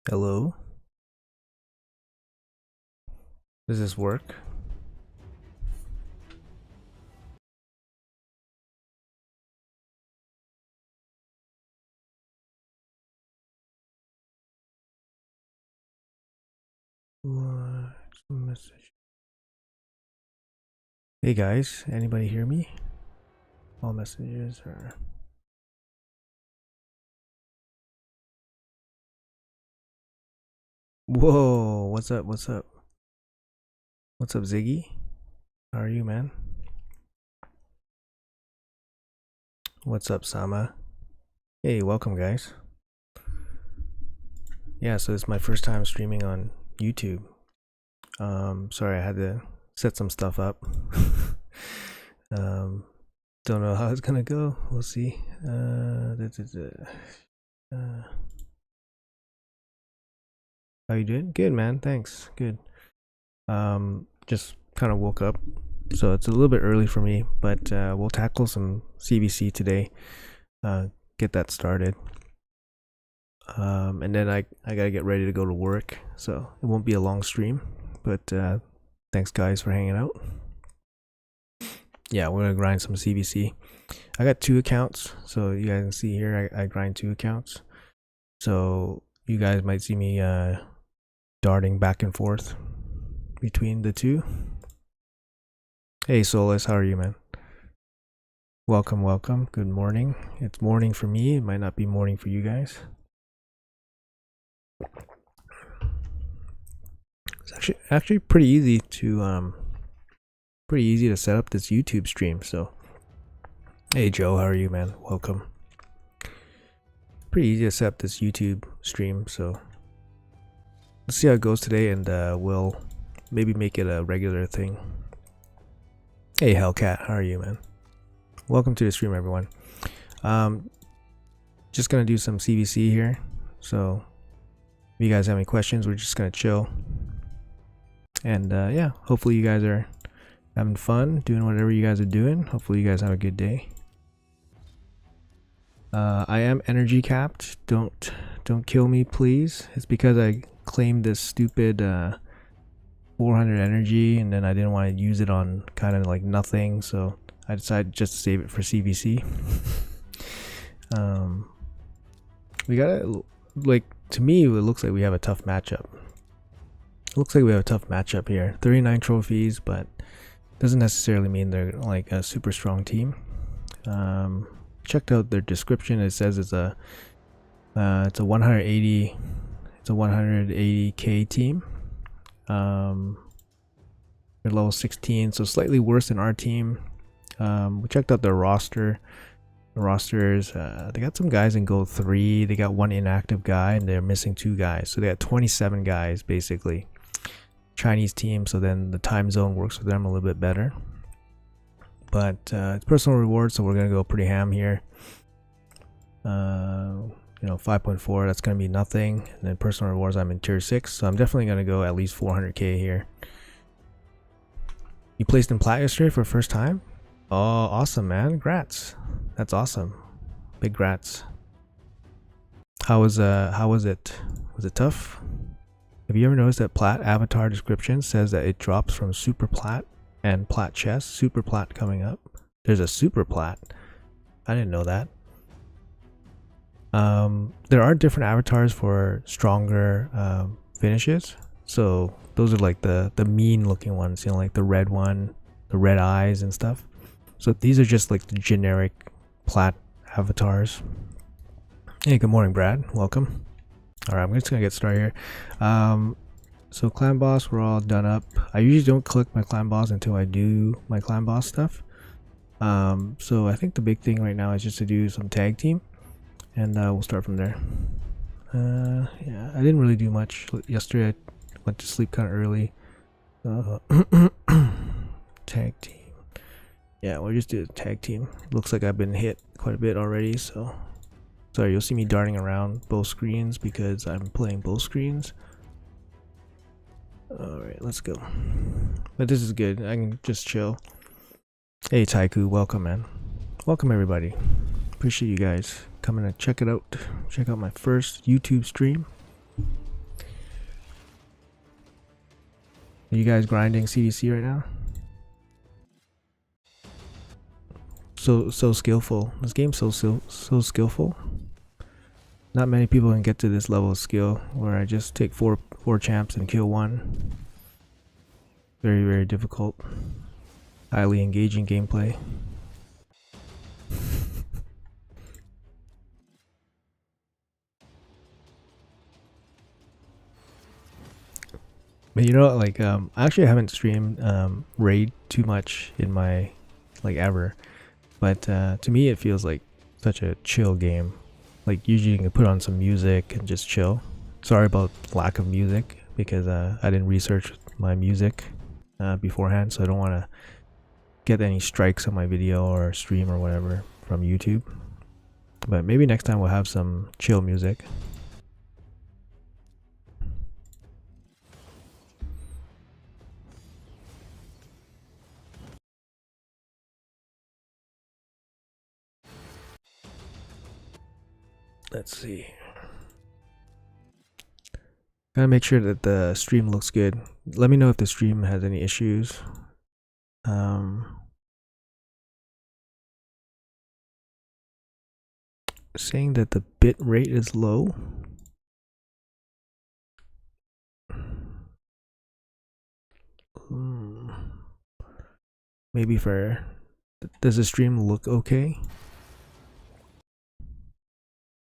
Hello? Does this work? What message? Hey guys, anybody hear me? All messages are... Whoa, what's up, what's up? What's up, Ziggy? How are you, man? What's up, Sama? Hey, welcome, guys. Yeah, so it's my first time streaming on YouTube. Sorry, I had to set some stuff up. Don't know how it's gonna go. We'll see. How you doing? Good, man. Thanks. Good. Just kind of woke up, so it's a little bit early for me, but we'll tackle some CBC today. Get that started. And then I gotta get ready to go to work, so it won't be a long stream. But thanks, guys, for hanging out. Yeah, we're gonna grind some CBC. I got 2 accounts, so you guys can see here I grind 2 accounts. So you guys might see me darting back and forth between the 2. Hey Solus, how are you, man? Welcome, welcome. Good morning. It's morning for me. It might not be morning for you guys. It's actually pretty easy to set up this YouTube stream. So, hey Joe, how are you, man? Welcome. Pretty easy to set up this YouTube stream. So let's see how it goes today, and we'll maybe make it a regular thing. Hey Hellcat, how are you, man? Welcome to the stream, everyone. Just gonna do some CVC here. So if you guys have any questions, we're just gonna chill. And yeah, hopefully you guys are having fun doing whatever you guys are doing. Hopefully you guys have a good day. I am energy capped. Don't kill me, please. It's because I claimed this stupid 400 energy, and then I didn't want to use it on kind of like nothing, so I decided just to save it for CVC. We gotta, like, to me it looks like we have a tough matchup. It looks like we have a tough matchup here. 39 trophies, but doesn't necessarily mean they're like a super strong team. Checked out their description. It says it's a 180k team. They're level 16, so slightly worse than our team. We checked out their roster. The rosters, they got some guys in gold 3. They got 1 inactive guy, and they're missing 2 guys, so they got 27 guys basically. Chinese team, so then the time zone works for them a little bit better. But it's personal reward, so we're gonna go pretty ham here. 5.4, that's gonna be nothing. And then personal rewards, I'm in tier 6, so I'm definitely gonna go at least 400k here. You placed in plat yesterday for the first time? Oh, awesome, man. Grats. That's awesome. Big grats. How was it? Was it tough? Have you ever noticed that plat avatar description says that it drops from super plat and plat chest? Super plat coming up. There's a super plat. I didn't know that. There are different avatars for stronger finishes. So those are like the mean looking ones, you know, like the red one, the red eyes and stuff. So these are just like the generic plat avatars. Hey, good morning, Brad. Welcome. Alright, I'm just gonna get started here. So clan boss, we're all done up. I usually don't click my clan boss until I do my clan boss stuff. So I think the big thing right now is just to do some tag team, and we'll start from there. Yeah, I didn't really do much yesterday. I went to sleep kind of early. Tag team. Yeah, we'll just do the tag team. Looks like I've been hit quite a bit already, so sorry, you'll see me darting around both screens because I'm playing both screens. Alright, let's go. But this is good. I can just chill. Hey Taiku, welcome, man. Welcome everybody. Appreciate you guys coming to check it out. Check out my first YouTube stream. Are you guys grinding CDC right now? So skillful. This game's so skillful. Not many people can get to this level of skill where I just take four champs and kill one. Very, very difficult. Highly engaging gameplay. But you know, like, I actually haven't streamed raid too much in my, like, ever. But to me, it feels like such a chill game. Like, usually you can put on some music and just chill. Sorry about lack of music, because I didn't research my music beforehand, so I don't want to get any strikes on my video or stream or whatever from YouTube. But maybe next time we'll have some chill music. Let's see. Gotta make sure that the stream looks good. Let me know if the stream has any issues. Saying that the bit rate is low. Maybe for... Does the stream look okay?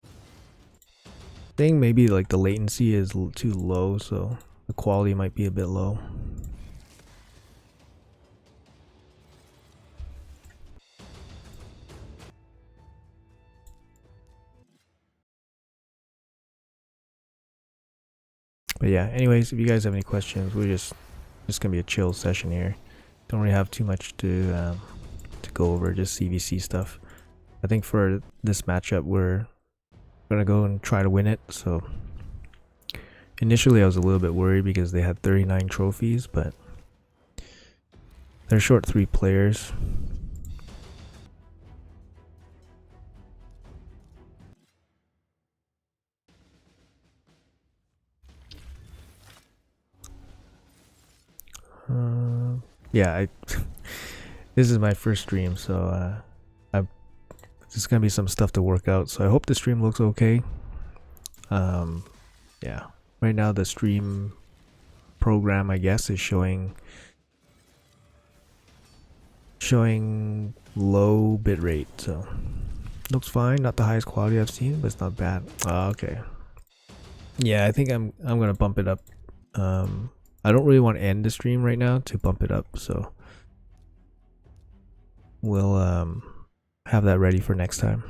I think maybe like the latency is too low, so the quality might be a bit low. But yeah, anyways, if you guys have any questions, we're just gonna be a chill session here. Don't really have too much to go over, just CVC stuff. I think for this matchup, we're gonna go and try to win it. So initially I was a little bit worried because they had 39 trophies, but they're short 3 players. Yeah, this is my first stream, so there's gonna be some stuff to work out. So I hope the stream looks okay. Yeah, right now the stream program, I guess, is showing low bitrate, so looks fine. Not the highest quality I've seen, but it's not bad. Okay. Yeah, I think I'm gonna bump it up. I don't really want to end the stream right now to bump it up, so we'll have that ready for next time.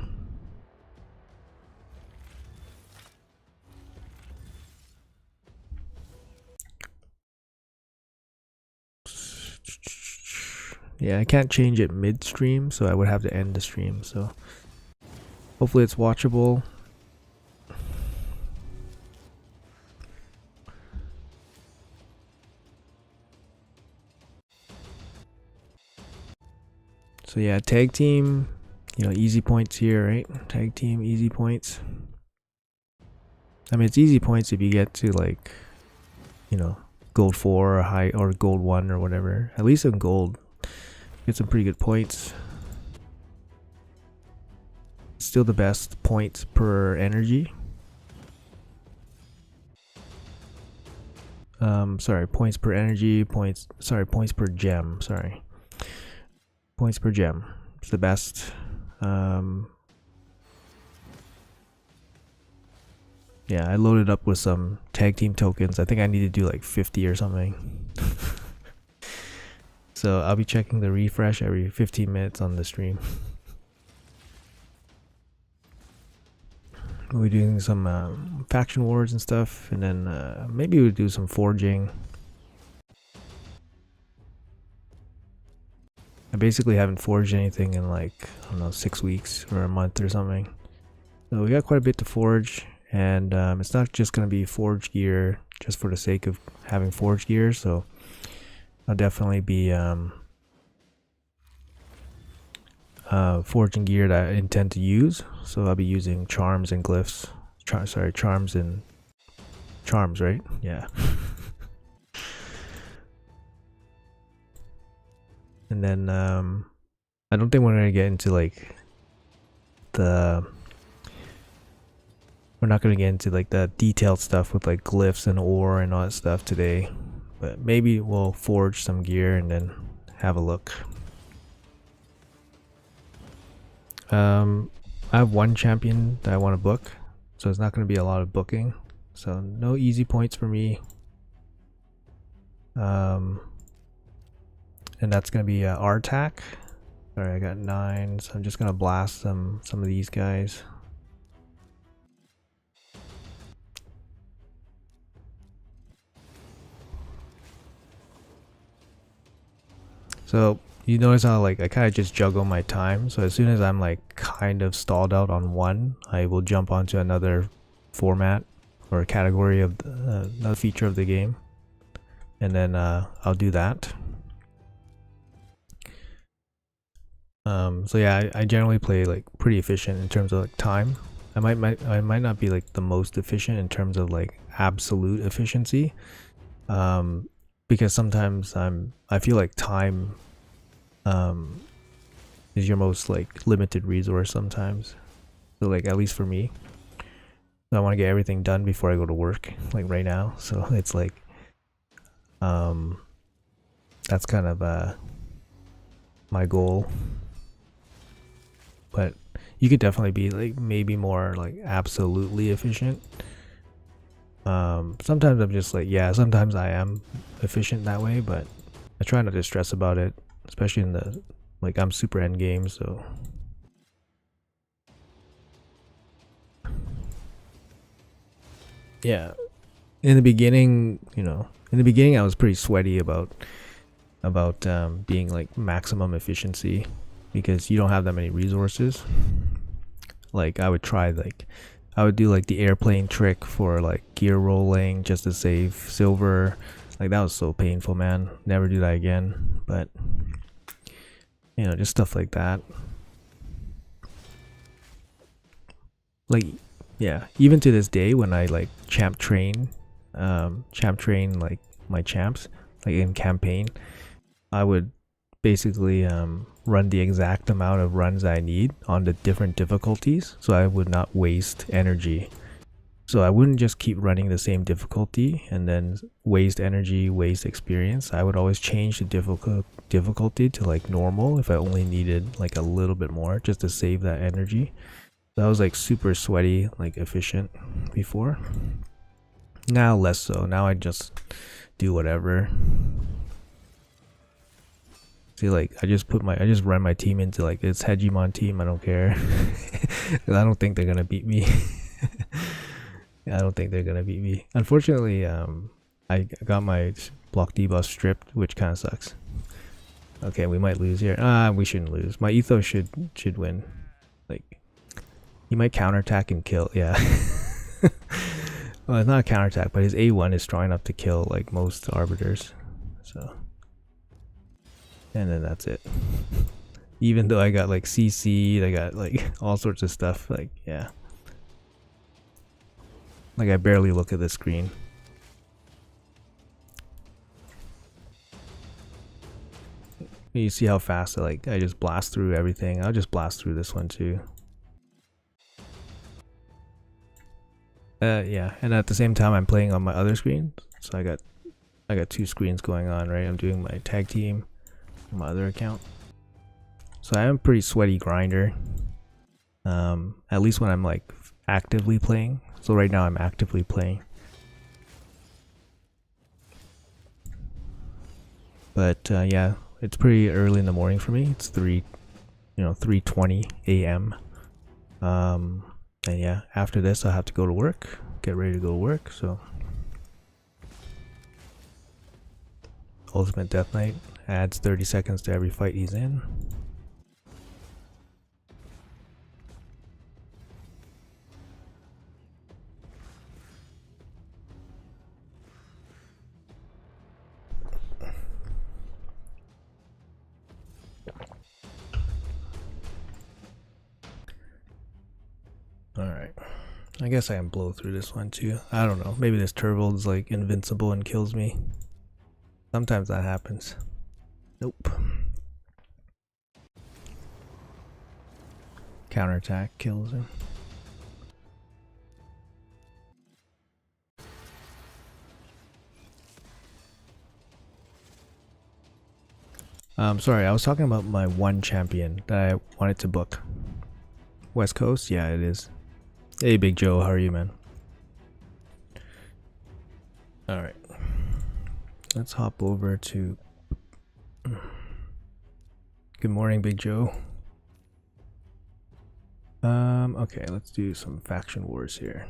Yeah, I can't change it mid-stream, so I would have to end the stream, so hopefully it's watchable. So yeah, tag team, you know, easy points here, right? Tag team, easy points. I mean, it's easy points if you get to, like, you know, gold 4 or high, or gold 1 or whatever. At least in gold, get some pretty good points. Still the best points per energy. Sorry, points per energy, points per gem, sorry. Points per gem. It's the best. Yeah, I loaded up with some tag team tokens. I think I need to do like 50 or something. So I'll be checking the refresh every 15 minutes on the stream. We'll be doing some faction wars and stuff, and then maybe we'll do some forging. I basically haven't forged anything in like, I don't know, 6 weeks or a month or something. So we got quite a bit to forge, and it's not just going to be forge gear just for the sake of having forge gear, so I'll definitely be forging gear that I intend to use. So I'll be using charms and glyphs. Charms and charms, right? Yeah. And then I don't think we're gonna get into like the we're not gonna get into like the detailed stuff with like glyphs and ore and all that stuff today, but maybe we'll forge some gear and then have a look. I have one champion that I want to book, so it's not going to be a lot of booking, so no easy points for me. And that's going to be Artac. Sorry, I got 9, so I'm just going to blast some of these guys. So you notice how like I kind of just juggle my time, so as soon as I'm like kind of stalled out on one, I will jump onto another format or category of another feature of the game, and then I'll do that. So yeah, I generally play like pretty efficient in terms of like time. I might not be like the most efficient in terms of like absolute efficiency, because sometimes I feel like time is your most like limited resource sometimes. So like at least for me, I want to get everything done before I go to work, like right now. So it's like that's kind of my goal. But you could definitely be like maybe more like absolutely efficient. Sometimes I'm just like, yeah, sometimes I am efficient that way, but I try not to stress about it, especially in the like I'm super end game, so yeah. In the beginning, I was pretty sweaty about being like maximum efficiency because you don't have that many resources. Like I would do like the airplane trick for like gear rolling just to save silver. Like that was so painful, man. Never do that again. But just stuff like that. Like yeah, even to this day when I like champ train like my champs like in campaign, I would basically run the exact amount of runs I need on the different difficulties, so I would not waste energy. So I wouldn't just keep running the same difficulty and then waste energy, waste experience. I would always change the difficulty to like normal if I only needed like a little bit more just to save that energy. So I was like super sweaty, like efficient before. Now less so. Now I just do whatever. See, like I just run my team into like this hegemon team. I don't care. I don't think they're gonna beat me. I don't think they're gonna beat me. Unfortunately, I got my block debuff stripped, which kind of sucks. Okay, we might lose here. We shouldn't lose. My ethos should win. Like, he might counterattack and kill. Yeah. Well, it's not a counterattack, but his A1 is strong enough to kill like most arbiters. So, and then that's it. Even though I got like CC'd, I got like all sorts of stuff. Like, yeah. Like I barely look at the screen. You see how fast I just blast through everything. I'll just blast through this one too. Yeah, and at the same time I'm playing on my other screen. So I got 2 screens going on, right? I'm doing my tag team on my other account. So I am a pretty sweaty grinder. At least when I'm like actively playing. So right now I'm actively playing. But yeah, it's pretty early in the morning for me. It's 3:20 a.m. And yeah, after this I'll have to go to work, get ready to go to work. So Ultimate Death Knight adds 30 seconds to every fight he's in. Alright. I guess I can blow through this one too. I don't know. Maybe this turtle is like invincible and kills me. Sometimes that happens. Nope. Counterattack kills him. Sorry, I was talking about my one champion that I wanted to book. West Coast? Yeah, it is. Hey, Big Joe, how are you, man? Alright. Let's hop over to... Good morning, Big Joe. Okay, let's do some faction wars here.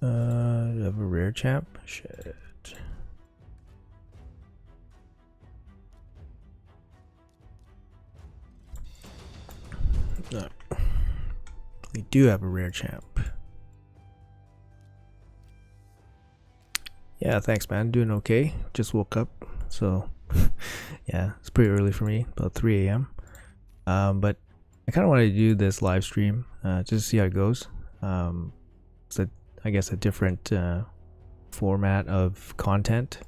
Do I have a rare champ? Shit. No. We do have a rare champ. Yeah, thanks, man. Doing okay. Just woke up, so yeah, it's pretty early for me, about 3 a.m. But I kind of wanted to do this live stream just to see how it goes. It's I guess a different format of content,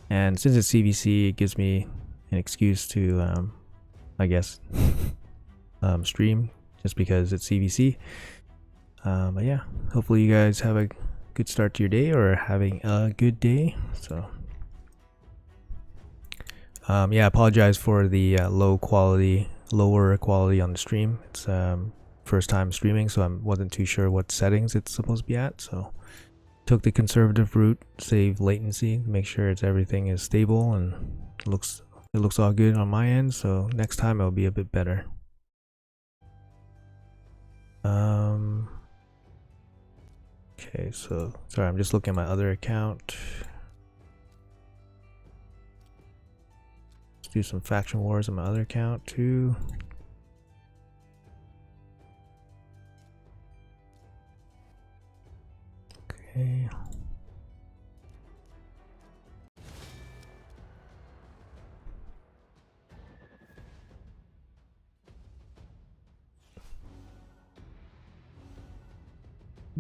and since it's CVC, it gives me an excuse to, I guess, stream just because it's CVC. But yeah, hopefully you guys have a good start to your day or having a good day. So yeah, I apologize for the lower quality on the stream. It's first time streaming, so I wasn't too sure what settings it's supposed to be at, so took the conservative route, save latency, make sure everything is stable, and it looks all good on my end. So next time it'll be a bit better. Okay, so sorry, I'm just looking at my other account. Let's do some faction wars on my other account too. Okay.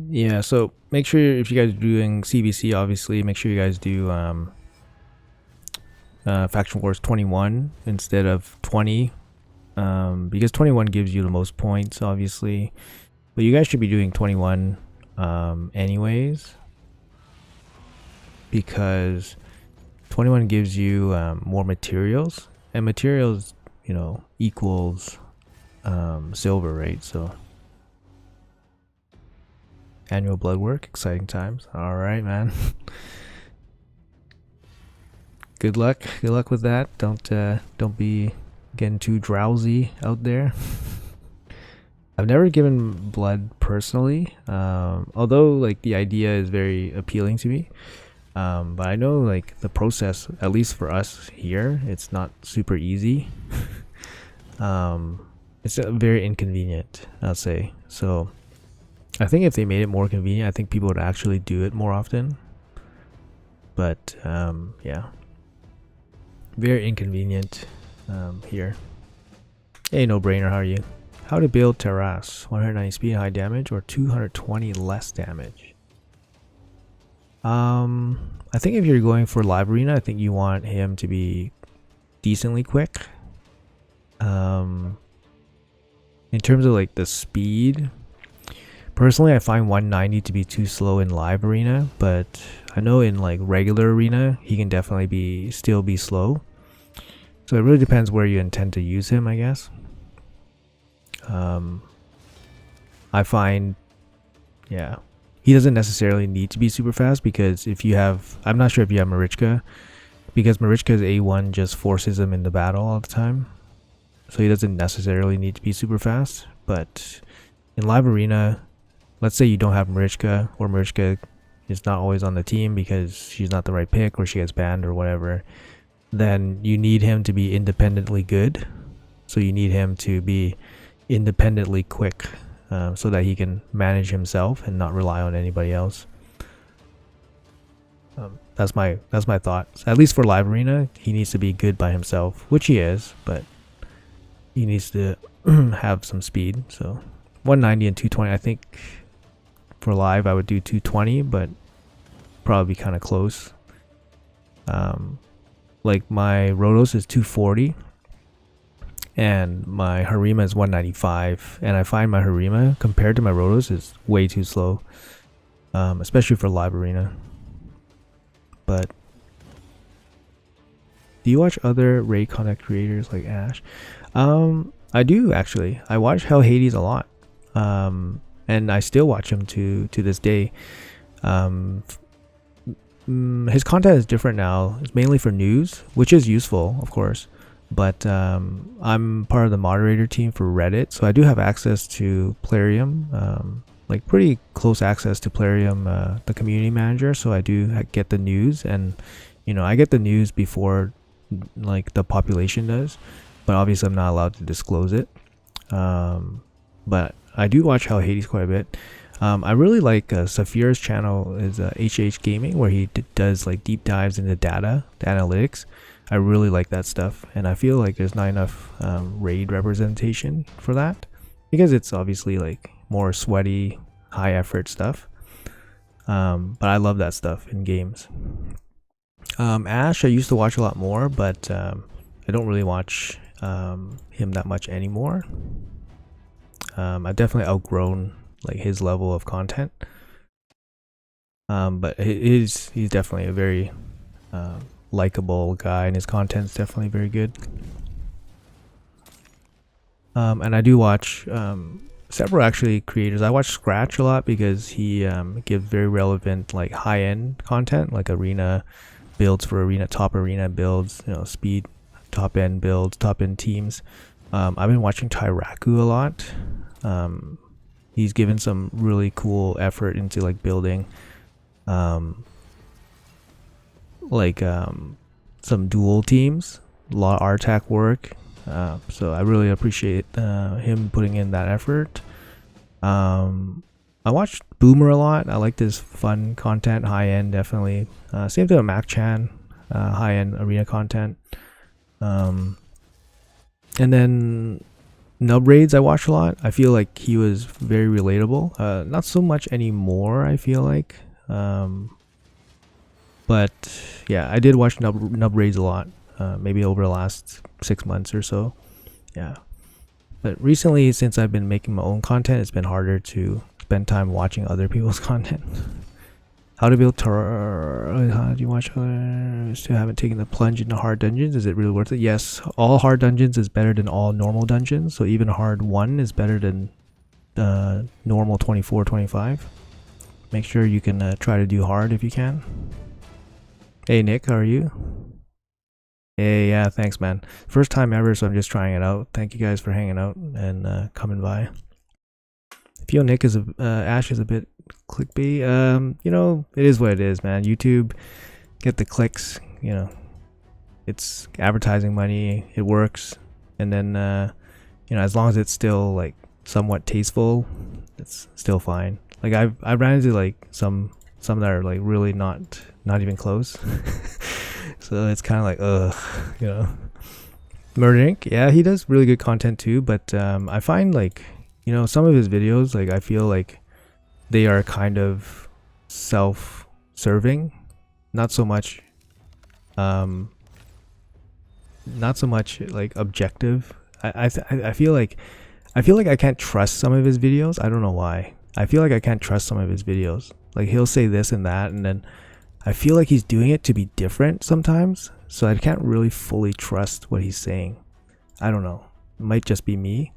Yeah, so make sure if you guys are doing CVC, obviously make sure you guys do faction wars 21 instead of 20, because 21 gives you the most points, obviously, but you guys should be doing 21 anyways, because 21 gives you more materials, and materials, you know, equals silver, right? So annual blood work, exciting times. All right, man. Good luck with that. Don't be getting too drowsy out there. I've never given blood personally, although like the idea is very appealing to me, but I know like the process, at least for us here, it's not super easy. It's very inconvenient, I'll say. So I think if they made it more convenient, I think people would actually do it more often. But yeah, very inconvenient here. Hey, no brainer, how are you? How to build Terras? 190 speed, high damage, or 220 less damage? I think if you're going for live arena, I think you want him to be decently quick. In terms of like the speed, personally, I find 190 to be too slow in live arena, but I know in like regular arena, he can definitely still be slow. So it really depends where you intend to use him, I guess. I find, yeah, he doesn't necessarily need to be super fast, because if you have, I'm not sure if you have Marichka, because Marichka's A1 just forces him into battle all the time. So he doesn't necessarily need to be super fast, but in live arena, let's say you don't have Marichka, or Marichka is not always on the team because she's not the right pick, or she gets banned or whatever, then you need him to be independently good. So you need him to be independently quick, so that he can manage himself and not rely on anybody else. That's my thoughts. At least for live arena, he needs to be good by himself, which he is, but he needs to have some speed. So 190 and 220, I think for live I would do 220, but probably kind of close. Like my Rotos is 240, and my Harima is 195, and I find my Harima compared to my Rotos is way too slow, especially for live arena. But do you watch other raid content creators like Ash? I do actually. I watch Hell Hades a lot, and I still watch him to this day. His content is different now. It's mainly for news, which is useful, of course. But I'm part of the moderator team for Reddit, so I do have access to Plarium, like pretty close access to Plarium, the community manager. So I do get the news, and I get the news before like the population does, but obviously I'm not allowed to disclose it. But I do watch Hell Hades quite a bit. I really like Saphir's channel is HH Gaming, where he does like deep dives into data, the analytics. I really like that stuff, and I feel like there's not enough raid representation for that, because it's obviously like more sweaty, high effort stuff. But I love that stuff in games. Ash I used to watch a lot more, but I don't really watch him that much anymore. I've definitely outgrown like his level of content, but he's definitely a very likable guy, and his content's definitely very good. And I do watch several actually creators. I watch Scratch a lot because he gives very relevant like high-end content, like arena builds for arena, top arena builds, speed top end builds, top end teams. I've been watching Tyraku a lot. He's given some really cool effort into like building some dual teams, a lot of RTAC work. So I really appreciate him putting in that effort. I watched Boomer a lot. I like this fun content, high end definitely. Same thing with Mac Chan, high end arena content. And then Nub Raids I watch a lot. I feel like he was very relatable. Not so much anymore, I feel like. But yeah, I did watch Nub Raids a lot. Maybe over the last 6 months or so. Yeah. But recently, since I've been making my own content, it's been harder to spend time watching other people's content. How to build how do you watch others who haven't taken the plunge into hard dungeons? Is it really worth it? Yes, all hard dungeons is better than all normal dungeons. So even hard 1 is better than normal 24, 25. Make sure you can try to do hard if you can. Hey Nick, how are you? Hey, yeah, thanks man. First time ever, so I'm just trying it out. Thank you guys for hanging out and coming by. I feel Nick is Ash is a bit clickbait. It is what it is, man. YouTube, get the clicks. It's advertising money. It works, and then as long as it's still like somewhat tasteful, it's still fine. Like I ran into like some that are like really not even close. So it's kind of like Murder Inc. Yeah, he does really good content too, but I find like some of his videos, like I feel like they are kind of self-serving, not so much like objective. I feel like I can't trust some of his videos. I don't know why. I feel like I can't trust some of his videos. Like he'll say this and that, and then I feel like he's doing it to be different sometimes, so I can't really fully trust what he's saying. I don't know. It might just be me.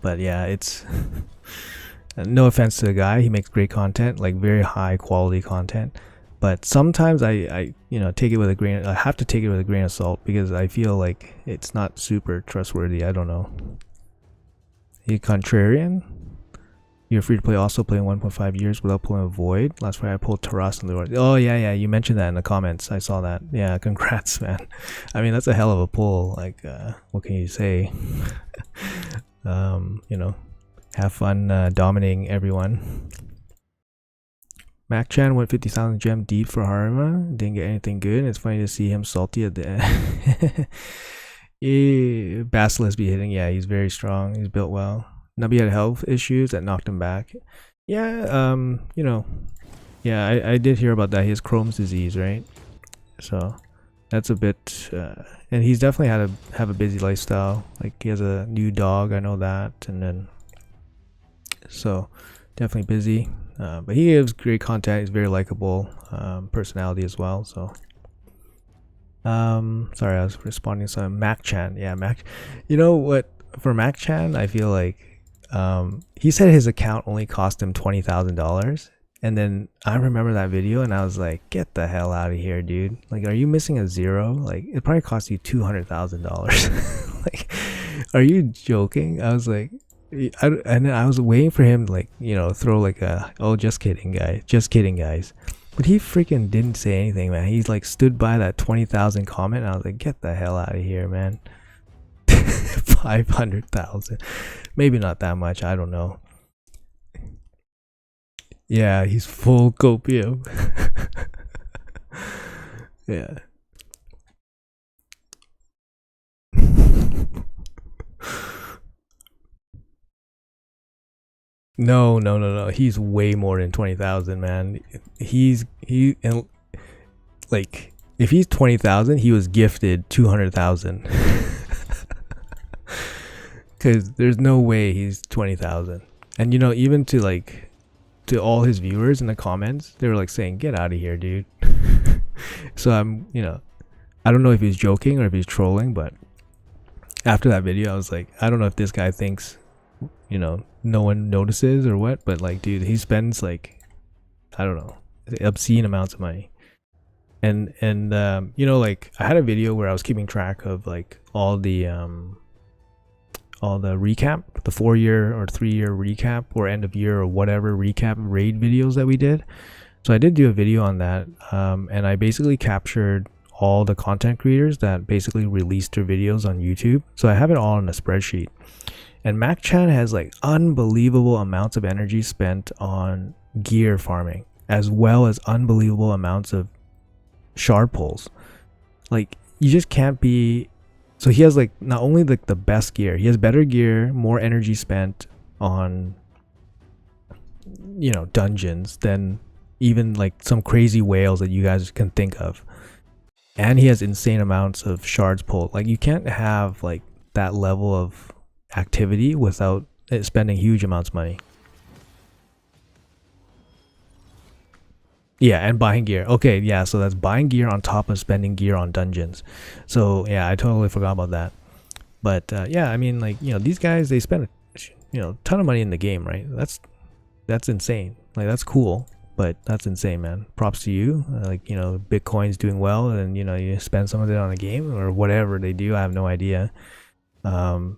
But yeah, it's no offense to the guy. He makes great content, like very high quality content. But sometimes I take it with a grain. I have to take it with a grain of salt because I feel like it's not super trustworthy. I don't know. You contrarian? You're free to play, also playing 1.5 years without pulling a void. Last Friday I pulled Taras in the Lord. Oh yeah, you mentioned that in the comments. I saw that. Yeah, congrats, man. I mean, that's a hell of a pull. Like, what can you say? Have fun dominating everyone. Mac Chan went 50,000 gem deep for Harima. Didn't get anything good. It's funny to see him salty at the end. Basilisk be hitting. Yeah, he's very strong. He's built well. Nubby had health issues that knocked him back. Yeah, yeah, I did hear about that. He has Crohn's disease, right? So that's a bit, and he's definitely had to have a busy lifestyle. Like he has a new dog, I know that, and then so definitely busy. But he gives great content. He's very likable, personality as well. So, sorry, I was responding to some Mac Chan. Yeah, Mac. You know what? For Mac Chan, I feel like he said his account only cost him $20,000. And then I remember that video and I was like, get the hell out of here, dude. Like, are you missing a zero? Like, it probably cost you $200,000. Like, are you joking? I was like, and then I was waiting for him to, like, you know, throw like a, oh, just kidding, guys. Just kidding, guys. But he freaking didn't say anything, man. He's like stood by that 20,000 comment. And I was like, get the hell out of here, man. 500,000. Maybe not that much. I don't know. Yeah, he's full copium. Yeah. No. He's way more than 20,000, man. And like if he's 20,000, he was gifted 200,000. Cuz there's no way he's 20,000. And you know, even to all his viewers in the comments, they were like saying, get out of here, dude. So I'm, you know, I don't know if he's joking or if he's trolling, but after that video I was like, I don't know if this guy thinks, you know, no one notices or what, but like, dude, he spends like, I don't know, obscene amounts of money. And you know, like I had a video where I was keeping track of like all the recap, the 4-year or 3-year recap or end of year or whatever recap raid videos that we did. So I did do a video on that, and I basically captured all the content creators that basically released their videos on YouTube. So I have it all in a spreadsheet. And Mac Chan has like unbelievable amounts of energy spent on gear farming, as well as unbelievable amounts of shard pulls. Like, you just can't be. So he has like not only like the best gear, he has better gear, more energy spent on, you know, dungeons than even like some crazy whales that you guys can think of. And he has insane amounts of shards pulled. Like, you can't have like that level of activity without spending huge amounts of money. Yeah, and buying gear. Okay, yeah, so that's buying gear on top of spending gear on dungeons. So yeah, I totally forgot about that. But yeah, I mean, like, you know, these guys, they spend, you know, a ton of money in the game, right? That's insane. Like, that's cool, but that's insane, man. Props to you. Like, you know, Bitcoin's doing well, and you know, you spend some of it on a game or whatever they do. I have no idea. But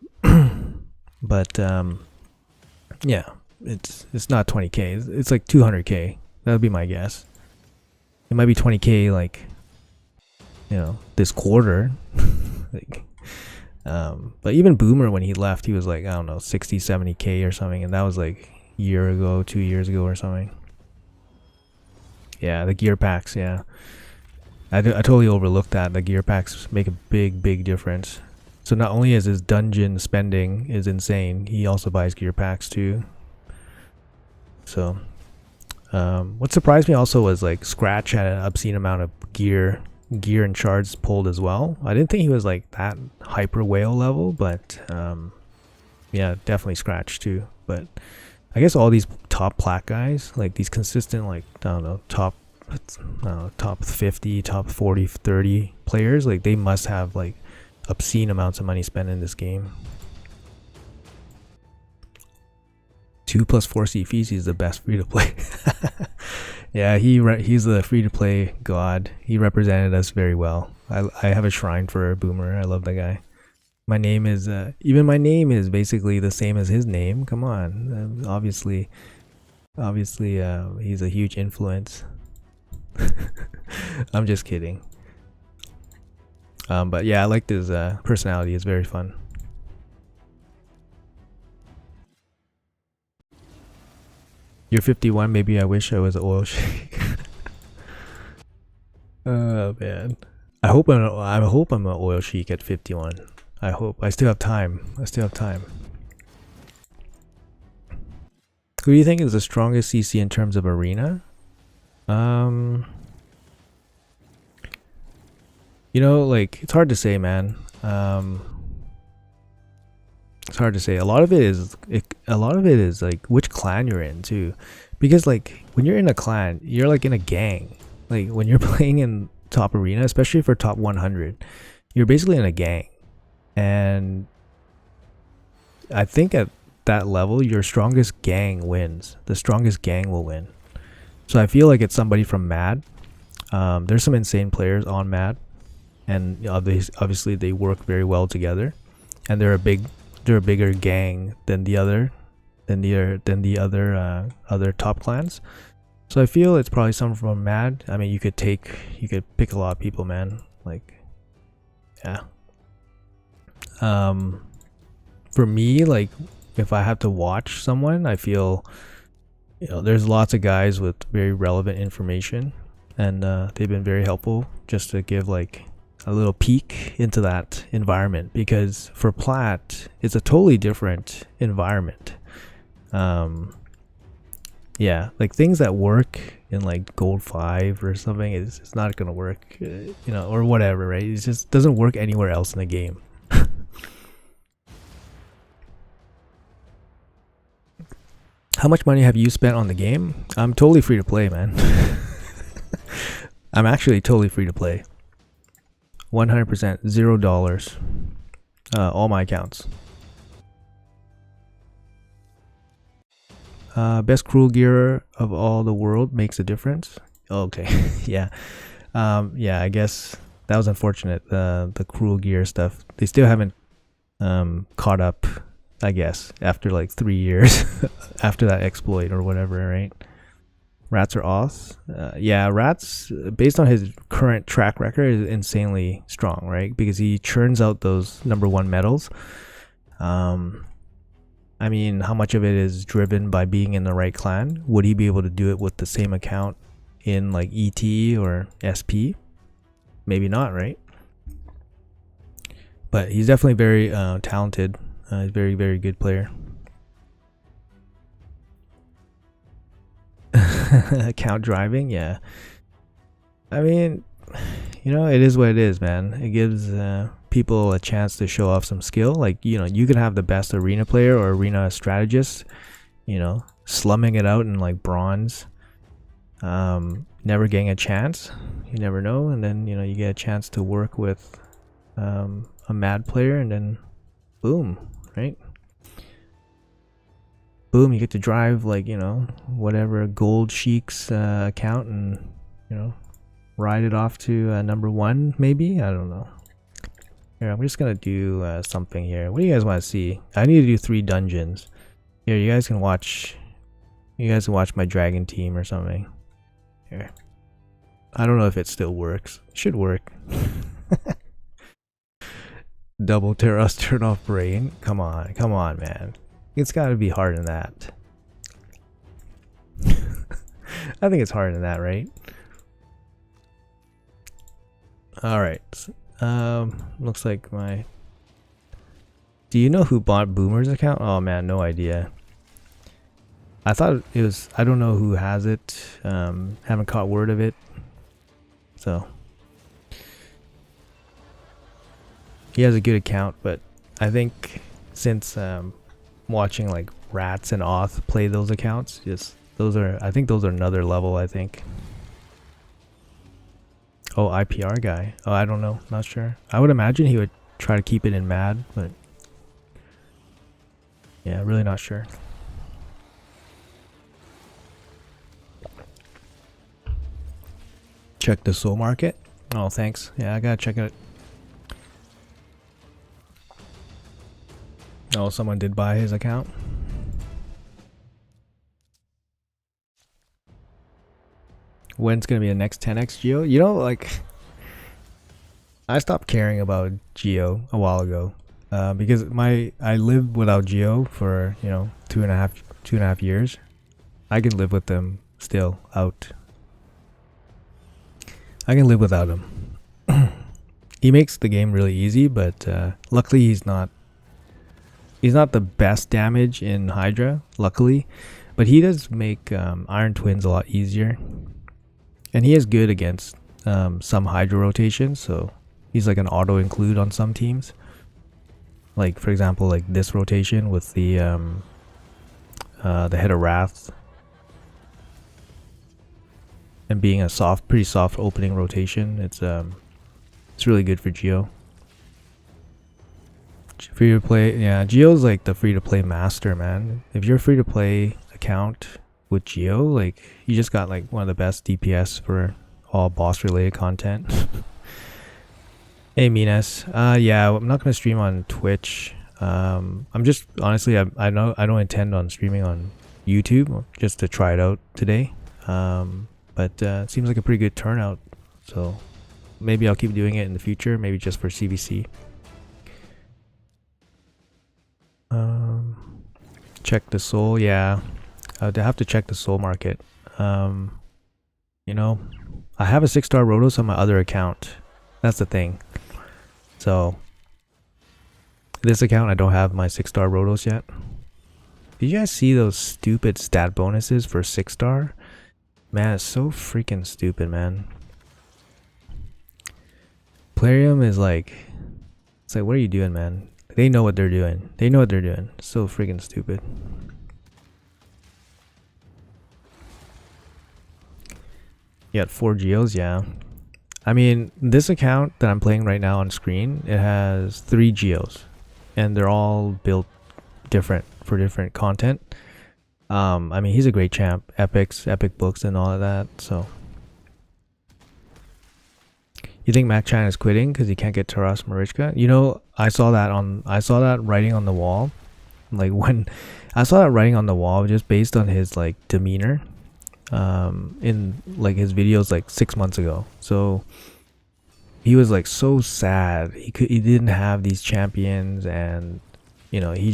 yeah, it's not 20K. It's like 200K. That would be my guess. It might be 20K, like, you know, this quarter. Like, but even Boomer, when he left, he was like, I don't know, 60, 70K or something, and that was like a year ago, 2 years ago or something. Yeah, the gear packs. Yeah, I totally overlooked that. The gear packs make a big difference. So not only is his dungeon spending is insane, he also buys gear packs too. So what surprised me also was like Scratch had an obscene amount of gear and shards pulled as well. I didn't think he was like that hyper whale level, but yeah, definitely Scratch too. But I guess all these top plat guys, like these consistent, like, I don't know, top 50, top 40, 30 players, like they must have like obscene amounts of money spent in this game. 2+4 fees is the best free to play. Yeah, he's the free to play god. He represented us very well. I have a shrine for Boomer. I love that guy. My name is even my name is basically the same as his name. Come on, obviously he's a huge influence. I'm just kidding. But yeah, I like his personality. It's very fun. You're 51. Maybe I wish I was an oil sheik. Oh man, I hope I'm an oil sheik at 51. I hope. I still have time. Who do you think is the strongest CC in terms of arena? You know, like it's hard to say, man. It's hard to say. A lot of it is like which clan you're in too, because like when you're in a clan, you're like in a gang. Like when you're playing in top arena, especially for top 100, you're basically in a gang, and I think at that level, your strongest gang wins. The strongest gang will win. So I feel like it's somebody from Mad. There's some insane players on Mad, and obviously they work very well together, and they're a bigger gang than the other other top clans. So I feel it's probably someone from Mad. I mean, you could pick a lot of people, man. Like, yeah. For me, like if I have to watch someone, I feel there's lots of guys with very relevant information, and they've been very helpful just to give like a little peek into that environment, because for Plat it's a totally different environment. Yeah, like things that work in like Gold 5 or something, it's not gonna work, or whatever, right? It just doesn't work anywhere else in the game. How much money have you spent on the game? I'm totally free to play, man. I'm actually totally free to play. 100%, $0. All my accounts. Best cruel gear of all the world makes a difference. Okay, yeah. Yeah, I guess that was unfortunate. The cruel gear stuff. They still haven't caught up, I guess, after like 3 years after that exploit or whatever, right? Rats are off. Yeah, Rats, based on his current track record, is insanely strong, right? Because he churns out those #1 medals. I mean, how much of it is driven by being in the right clan? Would he be able to do it with the same account in like ET or SP? Maybe not, right? But he's definitely very talented. He's a very, very good player. Account driving, yeah. I mean, it is what it is, man. It gives people a chance to show off some skill. Like, you could have the best arena player or arena strategist, slumming it out in like bronze, never getting a chance. You never know. And then, you get a chance to work with a Mad player, and then boom, right? Boom, you get to drive like, whatever Gold Sheik's account, and, ride it off to #1, maybe? I don't know. Here, I'm just gonna do something here. What do you guys want to see? I need to do 3 dungeons. Here, you guys can watch my dragon team or something. Here. I don't know if it still works. It should work. Double Terras turn off brain. Come on, man. It's gotta be harder than that. I think it's harder than that, right? Alright. Looks like my... Do you know who bought Boomer's account? Oh man, no idea. I thought it was... I don't know who has it. Haven't caught word of it. So... He has a good account, but I think since watching like Rats and Oth play those accounts, I think those are another level, I think. Oh, IPR guy. Oh, I don't know. Not sure. I would imagine he would try to keep it in Mad, but yeah, really not sure. Check the soul market. Oh, thanks. Yeah, I gotta check it. Oh, someone did buy his account. When's gonna be the next 10x Geo? Like, I stopped caring about Geo a while ago, because I lived without Geo for 2.5 years. I can live with them still out. I can live without him. He makes the game really easy, but luckily he's not the best damage in Hydra, luckily, but he does make Iron Twins a lot easier, and he is good against some Hydra rotations. So He's like an auto include on some teams. Like for example, like this rotation with the Head of Wrath, and being a pretty soft opening rotation. It's really good for Geo. Free to play, yeah. Geo's like the free to play master, man. If you're a free to play account with Geo, like you just got like one of the best DPS for all boss related content. Hey Minas, yeah, I'm not gonna stream on Twitch. I'm just honestly, I know I don't intend on streaming on YouTube just to try it out today. But it seems like a pretty good turnout, so maybe I'll keep doing it in the future. Maybe just for CVC. Check the soul, yeah. I'd have to check the soul market. You know, I have a 6-star Rotos on my other account. That's the thing. So this account, I don't have my 6-star Rotos yet. Did you guys see those stupid stat bonuses for 6-star? Man, it's so freaking stupid, man. Plarium is like, it's like, what are you doing, man? They know what they're doing. They know what they're doing. So freaking stupid. You got 4 Geos, yeah. I mean, this account that I'm playing right now on screen, it has 3 Geos. And they're all built different for different content. I mean, he's a great champ. Epics, epic books, and all of that, so. You think Mac Chan is quitting because he can't get Taras Marichka? You know, I saw that writing on the wall. Like when I saw that writing on the wall just based on his like demeanor in like his videos like 6 months ago. So he was like so sad. He didn't have these champions, and you know, he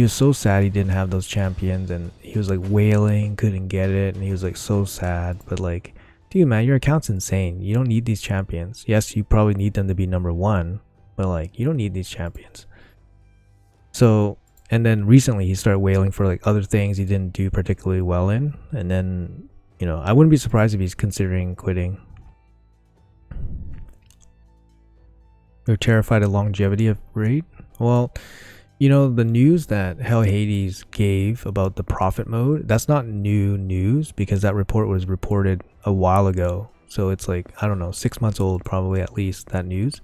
was so sad he didn't have those champions, and he was like wailing, couldn't get it, and he was like so sad. But like, dude, man, your account's insane. You don't need these champions. Yes, you probably need them to be number 1, but like, you don't need these champions. So, and then recently he started wailing for like other things he didn't do particularly well in, and then, you know, I wouldn't be surprised if he's considering quitting. You're terrified of longevity of raid? Well, you know, the news that Hell Hades gave about the profit mode, that's not new news because that report was reported a while ago. So it's like, I don't know, 6 months old probably at least, that news.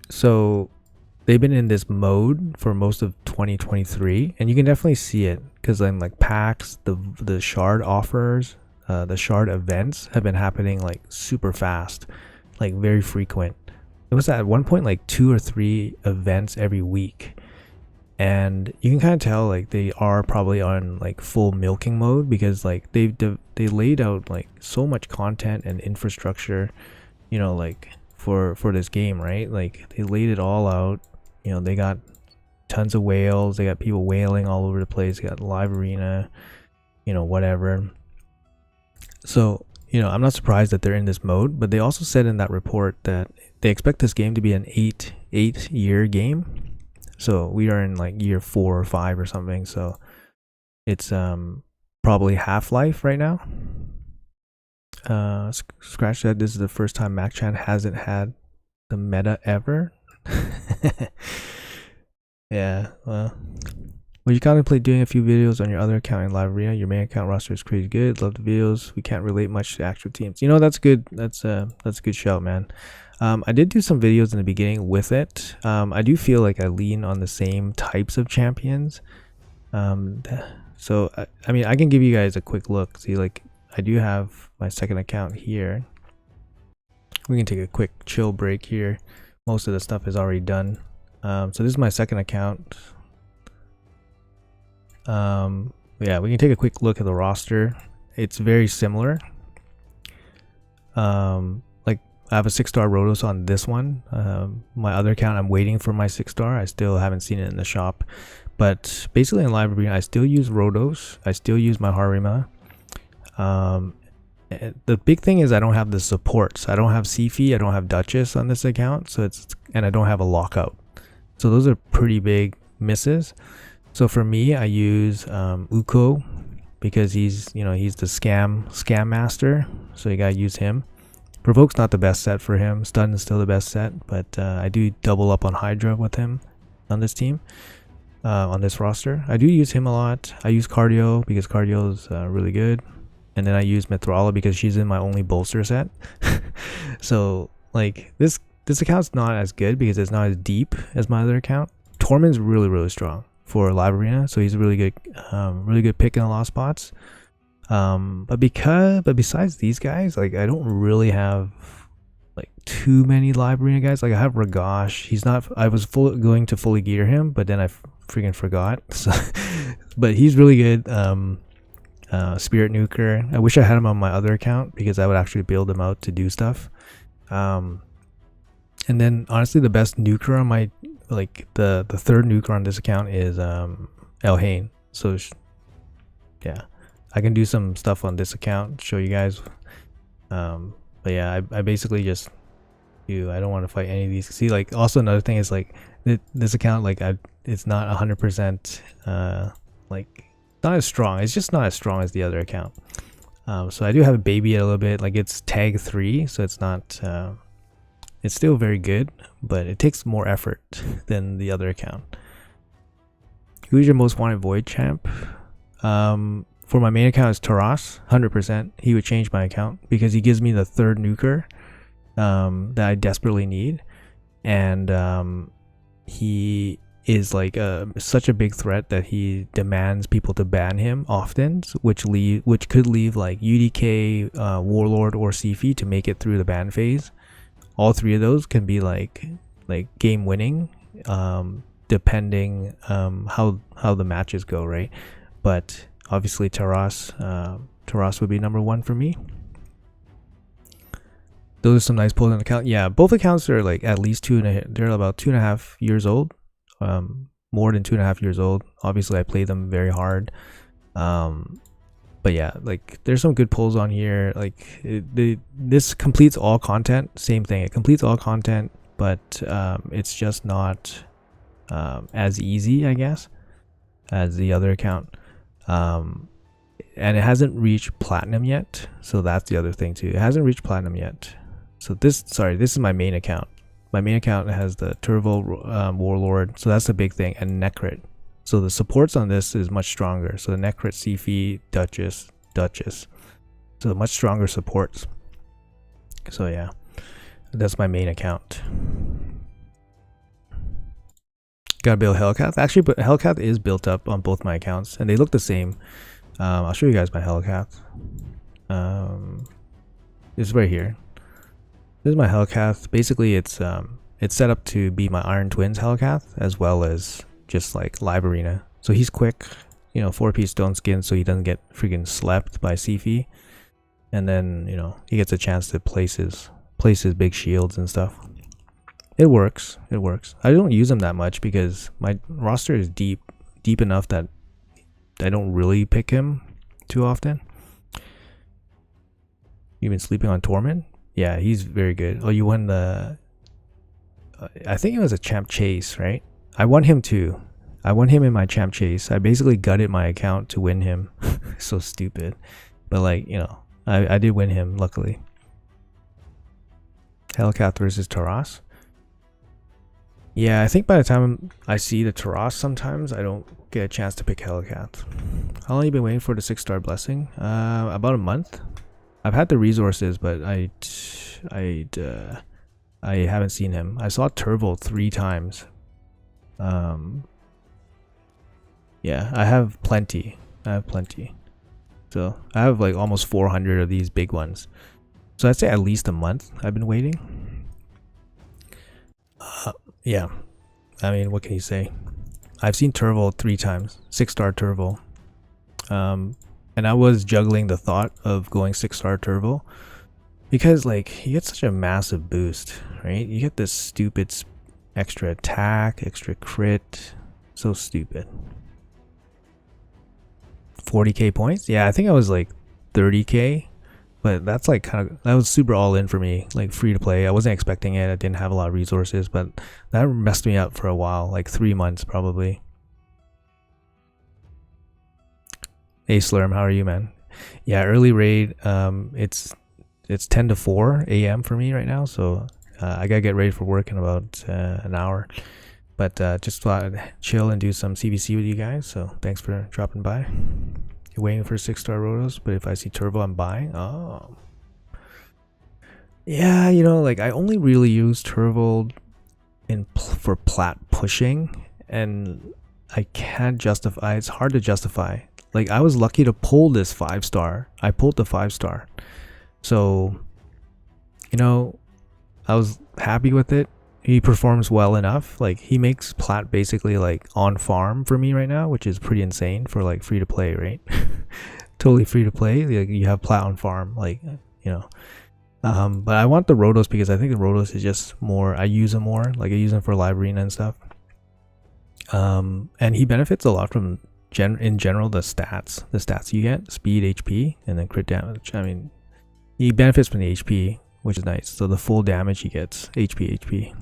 So they've been in this mode for most of 2023, and you can definitely see it because then like packs, the shard offers, the shard events have been happening like super fast, like very frequent. It was at one point like 2 or 3 events every week, and you can kind of tell like they are probably on like full milking mode because like they laid out like so much content and infrastructure, you know, like for this game, right? Like they laid it all out. You know, they got tons of whales, they got people whaling all over the place, they got live arena, you know, whatever. So, you know, I'm not surprised that they're in this mode, but they also said in that report that they expect this game to be an 8-year game. So we are in like year 4 or 5 or something. So it's probably Half-Life right now. Scratch that. This is the first time MacChan hasn't had the meta ever. Yeah, well, you contemplate doing a few videos on your other account in Live Arena? Your main account roster is crazy good. Love the videos. We can't relate much to actual teams. You know, that's good. That's a good shout, man. I did do some videos in the beginning with it. I do feel like I lean on the same types of champions. So I mean, I can give you guys a quick look. See, like I do have my second account here. We can take a quick chill break here. Most of the stuff is already done. So this is my second account. Yeah, we can take a quick look at the roster. It's very similar. Like I have a 6-star Rotos on this one. My other account, I'm waiting for my 6-star. I still haven't seen it in the shop. But basically in Live Arena, I still use Rotos. I still use my Harima. The big thing is I don't have the supports. I don't have Sifi, I don't have Duchess on this account, and I don't have a lockout. So those are pretty big misses. So for me, I use Uko because he's the scam master. So you gotta use him. Provoke's not the best set for him. Stun is still the best set, but I do double up on Hydra with him on this team, on this roster. I do use him a lot. I use Cardio because Cardio is really good, and then I use Mithrala because she's in my only bolster set. So like this account's not as good because it's not as deep as my other account. Tormund's really strong for Live Arena, so he's a really good pick in a lot of spots. But besides these guys, like I don't really have like too many Live Arena guys. Like I have Ragash. He's not. I was going to fully gear him, but then I freaking forgot. So, but he's really good. Spirit Nuker. I wish I had him on my other account because I would actually build him out to do stuff. And then honestly, the best nuker on my the third nuker on this account is Elhain. So yeah, I can do some stuff on this account, show you guys. But yeah, I basically just I don't want to fight any of these. See, like also another thing is like this account, like it's not 100% like not as strong. It's just not as strong as the other account. So I do have a baby a little bit. Like it's tag 3, so it's not. It's still very good, but it takes more effort than the other account. Who's your most wanted Void champ? For my main account is Taras, 100%. He would change my account because he gives me the third nuker that I desperately need, and he is like such a big threat that he demands people to ban him often, which could leave like UDK, Warlord, or Sifi to make it through the ban phase. All three of those can be like game winning, depending how the matches go, right? But obviously Taras would be number 1 for me. Those are some nice pulls on the account. Yeah, both accounts are like at least they're about 2.5 years old, more than 2.5 years old. Obviously I play them very hard. But yeah, like there's some good pulls on here. Like this completes all content. Same thing. It completes all content, but it's just not as easy, I guess, as the other account. And it hasn't reached platinum yet. So that's the other thing too. It hasn't reached platinum yet. So this is my main account. My main account has the Turvo Warlord. So that's the big thing, and Necrit. So the supports on this is much stronger. So the Necrit, Sifi, Duchess. So much stronger supports. So yeah, that's my main account. Gotta build Hellcat. Actually, but Hellcat is built up on both my accounts, and they look the same. I'll show you guys my Hellcat. This is right here. This is my Hellcat. Basically, it's set up to be my Iron Twins Hellcat as well as just like Live Arena. So he's quick, 4-piece stone skin, so he doesn't get freaking slept by Sifi. And then, he gets a chance to place his big shields and stuff. It works. I don't use him that much because my roster is deep enough that I don't really pick him too often. You've been sleeping on Tormund? Yeah, he's very good. Oh, you won the I think it was a champ chase, right? I won him too. I won him in my champ chase. I basically gutted my account to win him. So stupid. But like, I did win him, luckily. Hellcat versus Taras. Yeah, I think by the time I see the Taras sometimes, I don't get a chance to pick Hellcat. How long have you been waiting for the 6-star blessing? About a month. I've had the resources, but I haven't seen him. I saw Turvo 3 times. Yeah, I have plenty. So I have like almost 400 of these big ones. So I'd say at least a month I've been waiting. Yeah, I mean, what can you say? I've seen Turvo 3 times, 6-star Turvo. And I was juggling the thought of going 6-star Turvo because like you get such a massive boost, right? You get this stupid extra attack, extra crit. So stupid. 40k points? Yeah, I think I was like 30k, but that's like that was super all in for me, like free to play. I wasn't expecting it. I didn't have a lot of resources, but that messed me up for a while, like 3 months probably. Hey Slurm, how are you, man? Yeah, early raid, it's it's 10 to 4 a.m. for me right now, so I gotta get ready for work in about an hour. But just thought I'd chill and do some CVC with you guys. So thanks for dropping by. You're waiting for 6-star rotos, but if I see turbo, I'm buying. Oh, yeah, you know, like I only really use turbo for plat pushing, and I can't justify. It's hard to justify. Like I was lucky to pull this 5-star. I pulled the 5-star, so you know, I was happy with it. He performs well enough. Like he makes plat basically like on farm for me right now, which is pretty insane for like free to play, right? Totally free to play. Like you have plat on farm, like, you know. But I want the rotos because I think the rotos is just more. I use them more. Like I use them for live arena and stuff. And he benefits a lot from in general the stats you get, speed, HP, and then crit damage. I mean, he benefits from the HP, which is nice. So the full damage he gets, HP.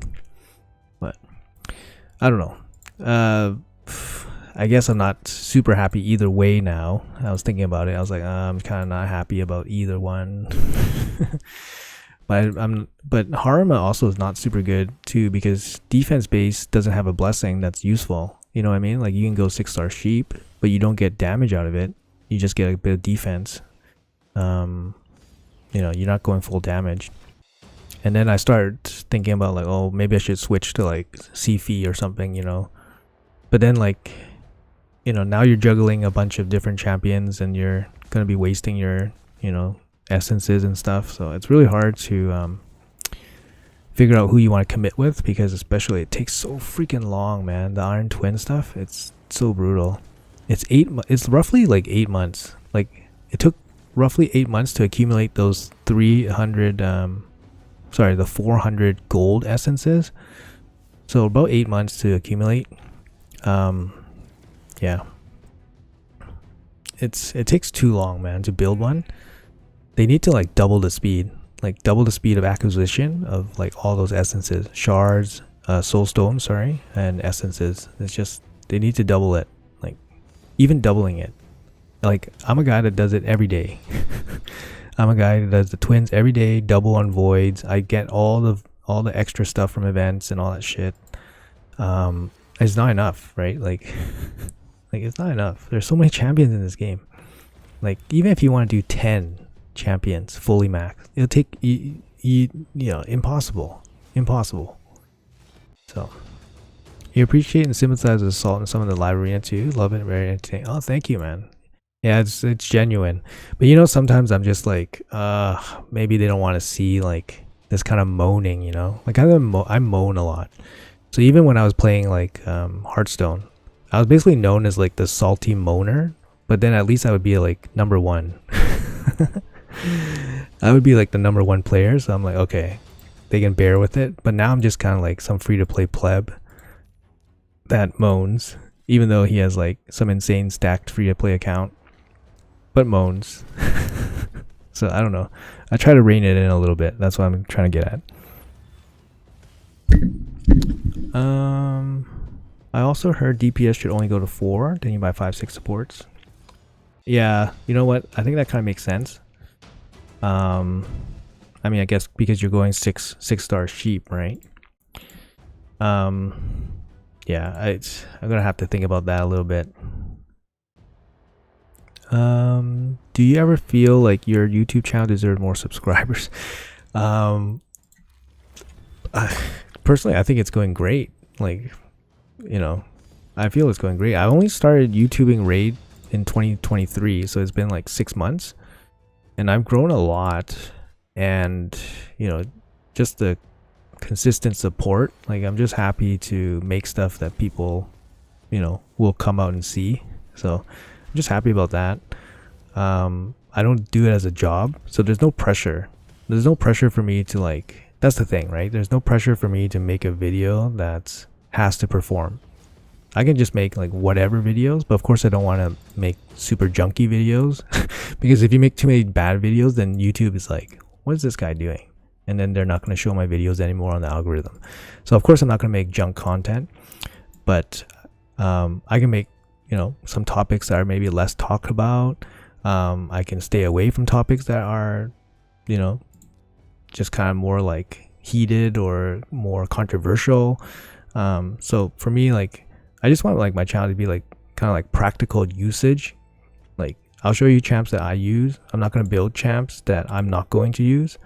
But I don't know. I guess I'm not super happy either way now. I was thinking about it. I was like, I'm kind of not happy about either one. But Haruma also is not super good too, because defense base doesn't have a blessing that's useful. You know what I mean? Like you can go 6-star sheep, but you don't get damage out of it. You just get a bit of defense. You know, you're not going full damage. And then I started thinking about like, oh, maybe I should switch to like CFE or something, you know. But then like, you know, now you're juggling a bunch of different champions and you're going to be wasting your, you know, essences and stuff. So it's really hard to figure out who you want to commit with, because especially it takes so freaking long, man. The Iron Twin stuff, it's so brutal. It's roughly like 8 months. Like it took roughly 8 months to accumulate those 400 gold essences. So about 8 months to accumulate. Yeah, it takes too long, man, to build one. They need to like double the speed of acquisition of like all those essences, shards, soul stones, and essences. It's just, they need to double it, like even doubling it. Like I'm a guy that does it every day. I'm a guy that does the twins every day, double on voids. I get all the extra stuff from events and all that shit. It's not enough, right? Like like it's not enough. There's so many champions in this game. Like even if you want to do 10 champions fully max, it'll take you know, impossible. So you appreciate and sympathize with Assault and some of the live arena too. Love it, very entertaining. Oh, thank you, man. Yeah, it's genuine. But you know, sometimes I'm just like, maybe they don't want to see like this kind of moaning, you know? Like I moan a lot. So even when I was playing like Hearthstone, I was basically known as like the salty moaner, but then at least I would be like number 1. I would be like the number 1 player, so I'm like, okay, they can bear with it. But now I'm just kind of like some free to play pleb that moans, even though he has like some insane stacked free to play account, but moans. So I don't know. I try to rein it in a little bit. That's what I'm trying to get at. I also heard DPS should only go to 4, then you buy 5-6 supports. Yeah, you know what? I think that kind of makes sense. I mean, I guess because you're going 6-star sheep, right? Yeah, I'm gonna have to think about that a little bit. Do you ever feel like your YouTube channel deserves more subscribers? Personally, I think it's going great. Like, you know, I feel it's going great. I only started YouTubing Raid in 2023, so it's been like 6 months, and I've grown a lot. And you know, just the consistent support, like I'm just happy to make stuff that people, you know, will come out and see. So I'm just happy about that. I don't do it as a job, so there's no pressure for me to like, that's the thing, right? There's no pressure for me to make a video that has to perform. I can just make like whatever videos, but of course I don't want to make super junky videos because if you make too many bad videos, then YouTube is like, what is this guy doing? And then they're not going to show my videos anymore on the algorithm. So of course I'm not going to make junk content, but I can make, you know, some topics that are maybe less talked about. I can stay away from topics that are, you know, just kind of more like heated or more controversial. So for me, like, I just want like my channel to be like kind of like practical usage. Like, I'll show you champs that I use. I'm not going to build champs that I'm not going to use.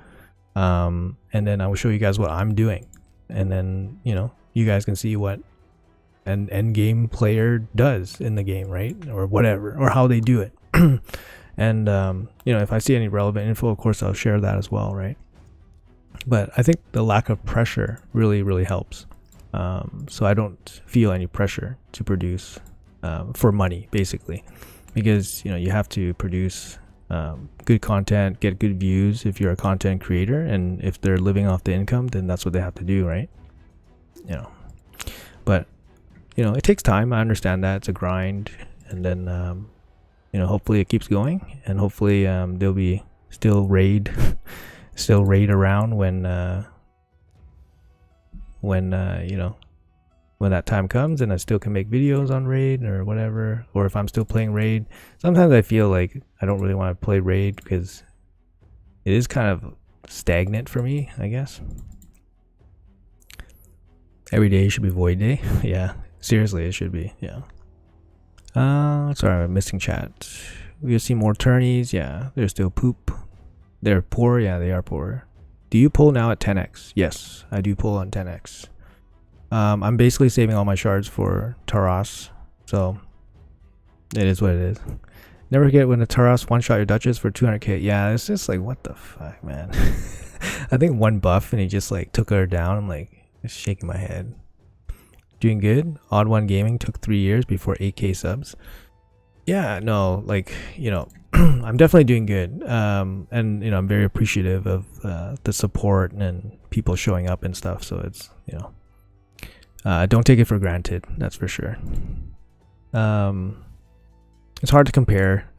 And then I will show you guys what I'm doing. And then, you know, you guys can see what an end game player does in the game, right? Or whatever, or how they do it. And, you know, if I see any relevant info, of course, I'll share that as well, right? But I think the lack of pressure really helps. So I don't feel any pressure to produce for money, basically, because, you know, you have to produce good content, get good views if you're a content creator, and if they're living off the income, then that's what they have to do, right? You know, but, you know, it takes time. I understand that it's a grind, and then you know, hopefully it keeps going, and hopefully there'll be still raid around when you know, when that time comes and I still can make videos on raid or whatever, or if I'm still playing raid. Sometimes I feel like I don't really want to play raid because it is kind of stagnant for me, I guess. Every day should be void day. Yeah, seriously, it should be. Yeah. Sorry, I'm missing chat. We'll see more tourneys. Yeah, they're still poop. They're poor. Yeah, they are poor. Do you pull now at 10x? Yes, I do pull on 10x. I'm basically saving all my shards for Taras, so it is what it is. Never forget when the Taras one-shot your Duchess for 200k. Yeah, it's just like, what the fuck, man. I think one buff and he just like took her down. I'm like, just shaking my head. Doing good. Odd One Gaming took 3 years before 8k subs. Yeah, no, like, you know, I'm definitely doing good. And, you know, I'm very appreciative of the support and people showing up and stuff. So it's, you know, don't take it for granted. That's for sure. It's hard to compare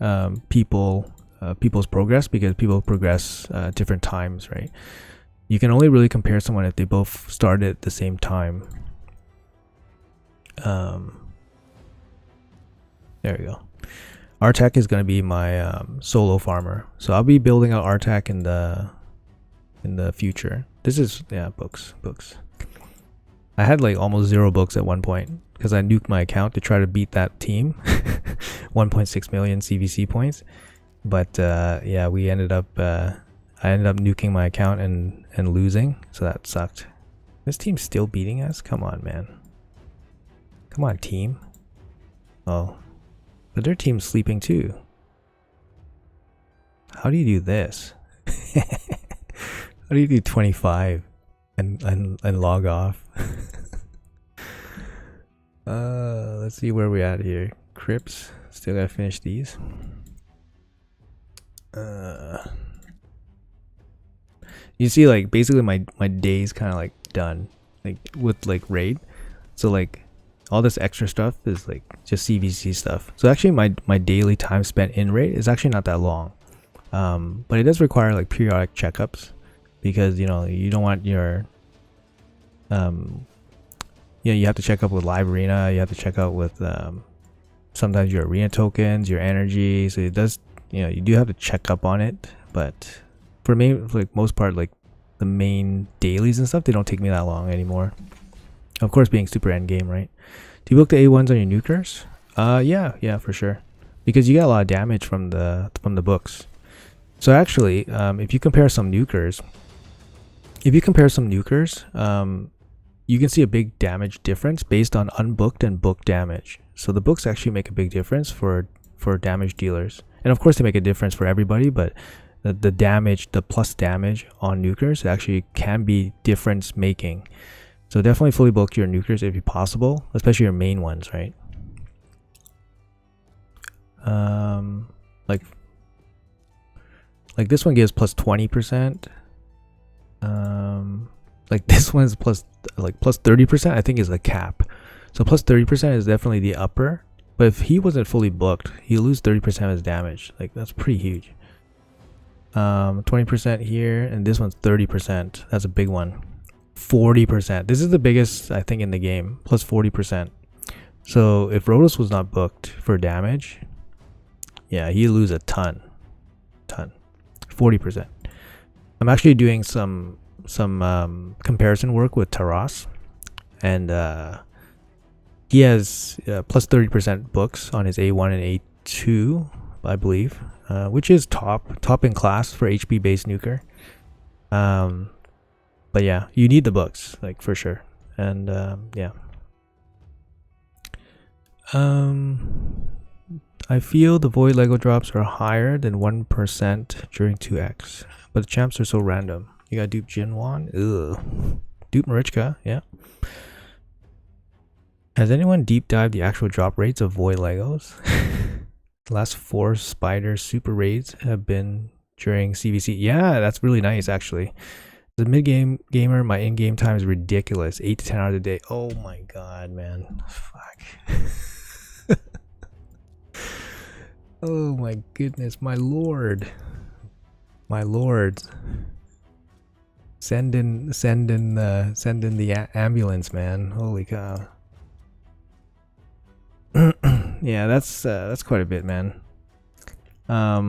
people's progress because people progress different times, right? You can only really compare someone if they both started at the same time. There we go. Artec is going to be my solo farmer, so I'll be building out Artec in the future. This is, yeah, books. I had like almost 0 books at one point because I nuked my account to try to beat that team. 1.6 million CVC points, but yeah, we ended up I ended up nuking my account and losing, so that sucked. This team's still beating us? Come on, man. Come on, team. Oh, but their team's sleeping too. How do you do this? How do you do 25 and log off? Let's see where we're at here. Crips, still gotta finish these. You see, like, basically my day's kind of like done, like with like raid. So like all this extra stuff is like just CVC stuff. So actually my daily time spent in raid is actually not that long. But it does require like periodic checkups because, you know, you don't want your you know, you have to check up with live arena, you have to check out with sometimes your arena tokens, your energy. So it does, you know, you do have to check up on it. But for me, for like most part, like the main dailies and stuff, they don't take me that long anymore. Of course, being super end game, right? Do you book the A1s on your nukers? Yeah, for sure. Because you get a lot of damage from the books. So actually, if you compare some nukers, you can see a big damage difference based on unbooked and booked damage. So the books actually make a big difference for damage dealers, and of course they make a difference for everybody. But the damage, the plus damage on nukers actually can be difference making. So definitely fully book your nukers if possible, especially your main ones, right? Like this one gives plus 20%. Like this one's plus 30%, I think is the cap. So plus 30% is definitely the upper. But if he wasn't fully booked, he'll lose 30% of his damage. Like that's pretty huge. 20% here, and this one's 30%. That's a big one. 40%. This is the biggest, I think, in the game. Plus 40%. So if Rhodos was not booked for damage, yeah, he'd lose a ton. 40%. I'm actually doing some comparison work with Taras, and he has plus 30% books on his A1 and A2, I believe, which is top in class for HP based nuker. But yeah, you need the books, like, for sure. And yeah. I feel the void Lego drops are higher than 1% during 2x, but the champs are so random. You got dupe Jinwan, ugh. Dupe Marichka, yeah. Has anyone deep dived the actual drop rates of void Legos? The last 4 spider super raids have been during CVC. Yeah, that's really nice, actually. As a mid-game gamer, my in-game time is ridiculous. 8 to 10 hours a day. Oh my god, man. Fuck. Oh my goodness, my lord. My lord. Send in the ambulance, man. Holy cow. Yeah, that's quite a bit, man. I'd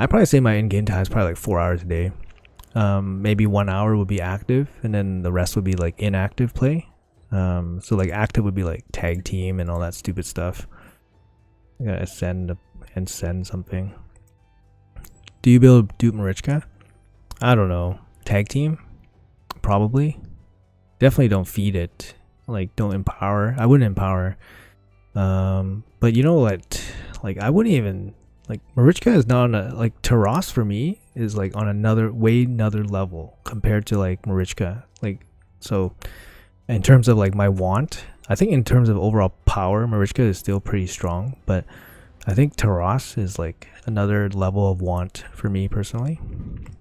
probably say my in-game time is probably like 4 hours a day. Maybe 1 hour would be active, and then the rest would be like inactive play. So like active would be like tag team and all that stupid stuff. I gotta send something. Do you build Dupe Marichka? I don't know. Tag team? Probably. Definitely don't feed it. Like, don't empower. I wouldn't empower. But you know what? Like, I wouldn't even, like, Marichka is not on a, like, Taras for me is like on another level compared to like Marichka. Like, so in terms of like my want, I think in terms of overall power, Marichka is still pretty strong, but I think Taras is like another level of want for me personally.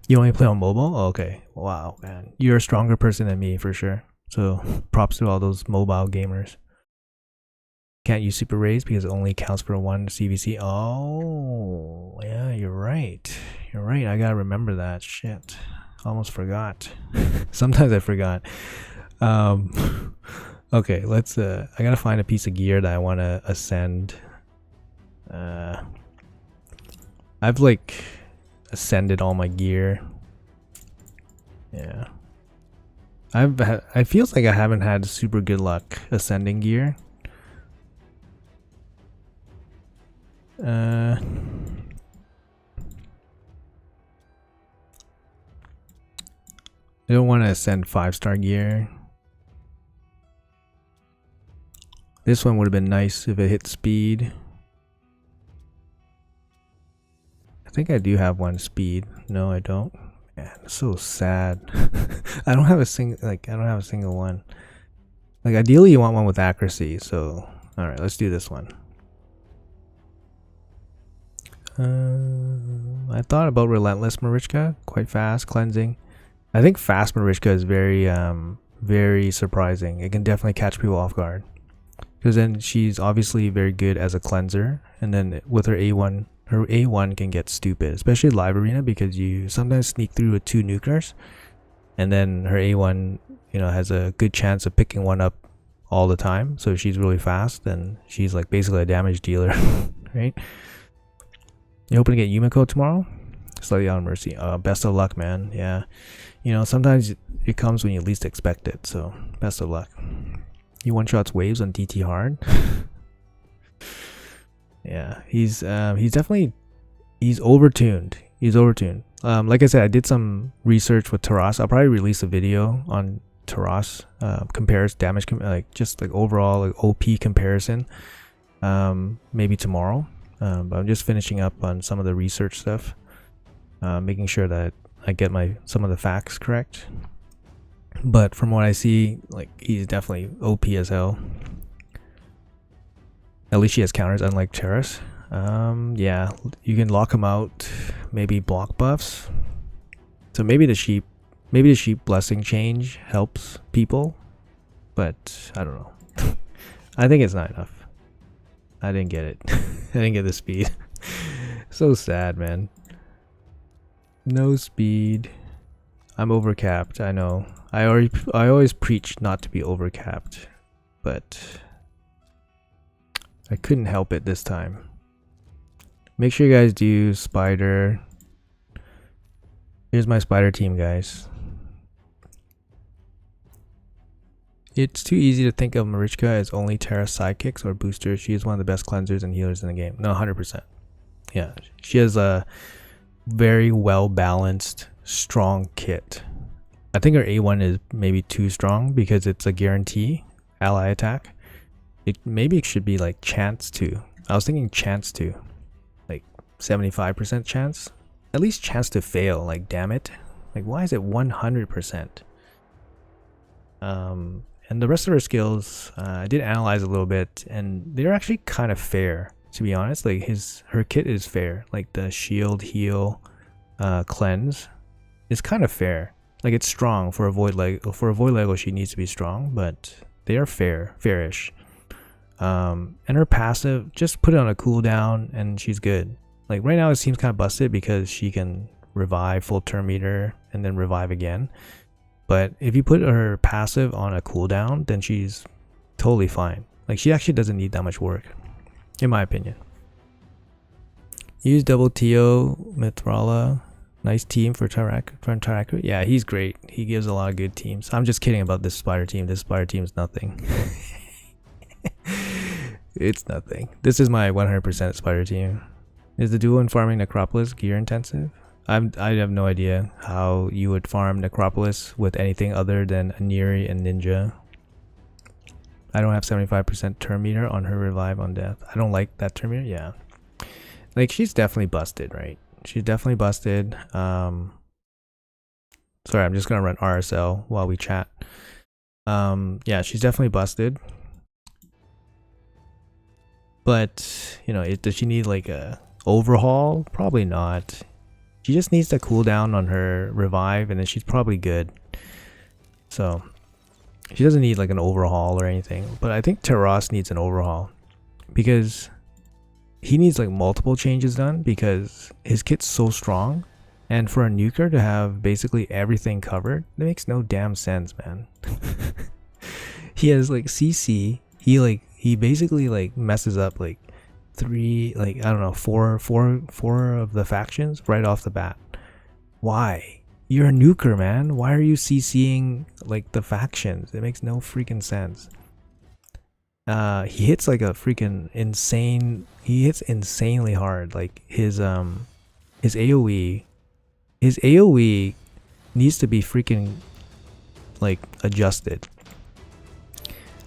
You only play on mobile? Oh, okay. Wow, man. You're a stronger person than me for sure. So props to all those mobile gamers. Can't use super raids because it only counts for 1 CVC. Oh, yeah, you're right. You're right. I gotta remember that. Shit. Almost forgot. Sometimes I forgot. Okay, let's I gotta find a piece of gear that I wanna ascend. I've like ascended all my gear. Yeah. I feels like I haven't had super good luck ascending gear. I don't want to ascend 5-star gear. This one would have been nice if it hit speed. I think I do have 1 speed. No, I don't. Man, it's so sad. I don't have a single one. Like, ideally you want one with accuracy, so alright, let's do this one. I thought about Relentless Marichka, quite fast, cleansing. I think fast Marichka is very surprising. It can definitely catch people off guard. Because then she's obviously very good as a cleanser, and then with her A1 can get stupid, especially live arena, because you sometimes sneak through with 2 nukers, and then her A1, you know, has a good chance of picking one up all the time. So she's really fast, and she's like basically a damage dealer, right? You hoping to get Yumiko tomorrow? Slightly on mercy. Best of luck, man. Yeah, you know, sometimes it comes when you least expect it. So best of luck. He one-shots waves on DT hard. Yeah, he's definitely overtuned. He's overtuned. Like I said, I did some research with Taras. I'll probably release a video on Taras. Compares damage, like just like overall like OP comparison. Maybe tomorrow. But I'm just finishing up on some of the research stuff, making sure that I get some of the facts correct. But from what I see, like, he's definitely OP as hell. At least she has counters, unlike Terrace. Yeah, you can lock him out, maybe block buffs. So maybe the sheep blessing change helps people, but I don't know. I think it's not enough. I didn't get it. I didn't get the speed. So sad, man. No speed. I'm overcapped. I know. I always preach not to be overcapped, but I couldn't help it this time. Make sure you guys do spider. Here's my spider team, guys. It's too easy to think of Marichka as only Terra sidekicks or boosters. She is one of the best cleansers and healers in the game. No, 100%. Yeah, she has a very well balanced, strong kit. I think her A1 is maybe too strong because it's a guarantee ally attack. Maybe it should be like chance 2. I was thinking chance 2, like 75% chance, at least chance to fail. Like, damn it, like why is it 100%? And the rest of her skills, I did analyze a little bit, and they're actually kind of fair, to be honest. Like her kit is fair. Like the shield, heal, cleanse is kind of fair. Like it's strong for a void Lego. She needs to be strong, but they are fairish. And her passive, just put it on a cooldown, and she's good. Like right now, it seems kind of busted because she can revive full turn meter and then revive again. But if you put her passive on a cooldown, then she's totally fine. Like she actually doesn't need that much work, in my opinion. Use double TO Mithrala. Nice team for Taraku. Yeah, he's great. He gives a lot of good teams. I'm just kidding about this spider team. This spider team is nothing. It's nothing. This is my 100% spider team. Is the duo in farming Necropolis gear intensive? I have no idea how you would farm Necropolis with anything other than Aniri and Ninja. I don't have 75% turn meter on her revive on death. I don't like that turn meter. Yeah, like she's definitely busted, right? She's definitely busted. Sorry, I'm just gonna run RSL while we chat. Yeah, she's definitely busted. But you know, does she need like a overhaul? Probably not. She just needs to cool down on her revive, and then she's probably good. So she doesn't need like an overhaul or anything. But I think Terras needs an overhaul because he needs like multiple changes done because his kit's so strong. And for a nuker to have basically everything covered, that makes no damn sense, man. He has like CC. He basically like messes up like four of the factions right off the bat. Why? You're a nuker, man. Why are you CCing like the factions? It makes no freaking sense. He hits like a freaking insane. He hits insanely hard. Like his AoE needs to be freaking like adjusted.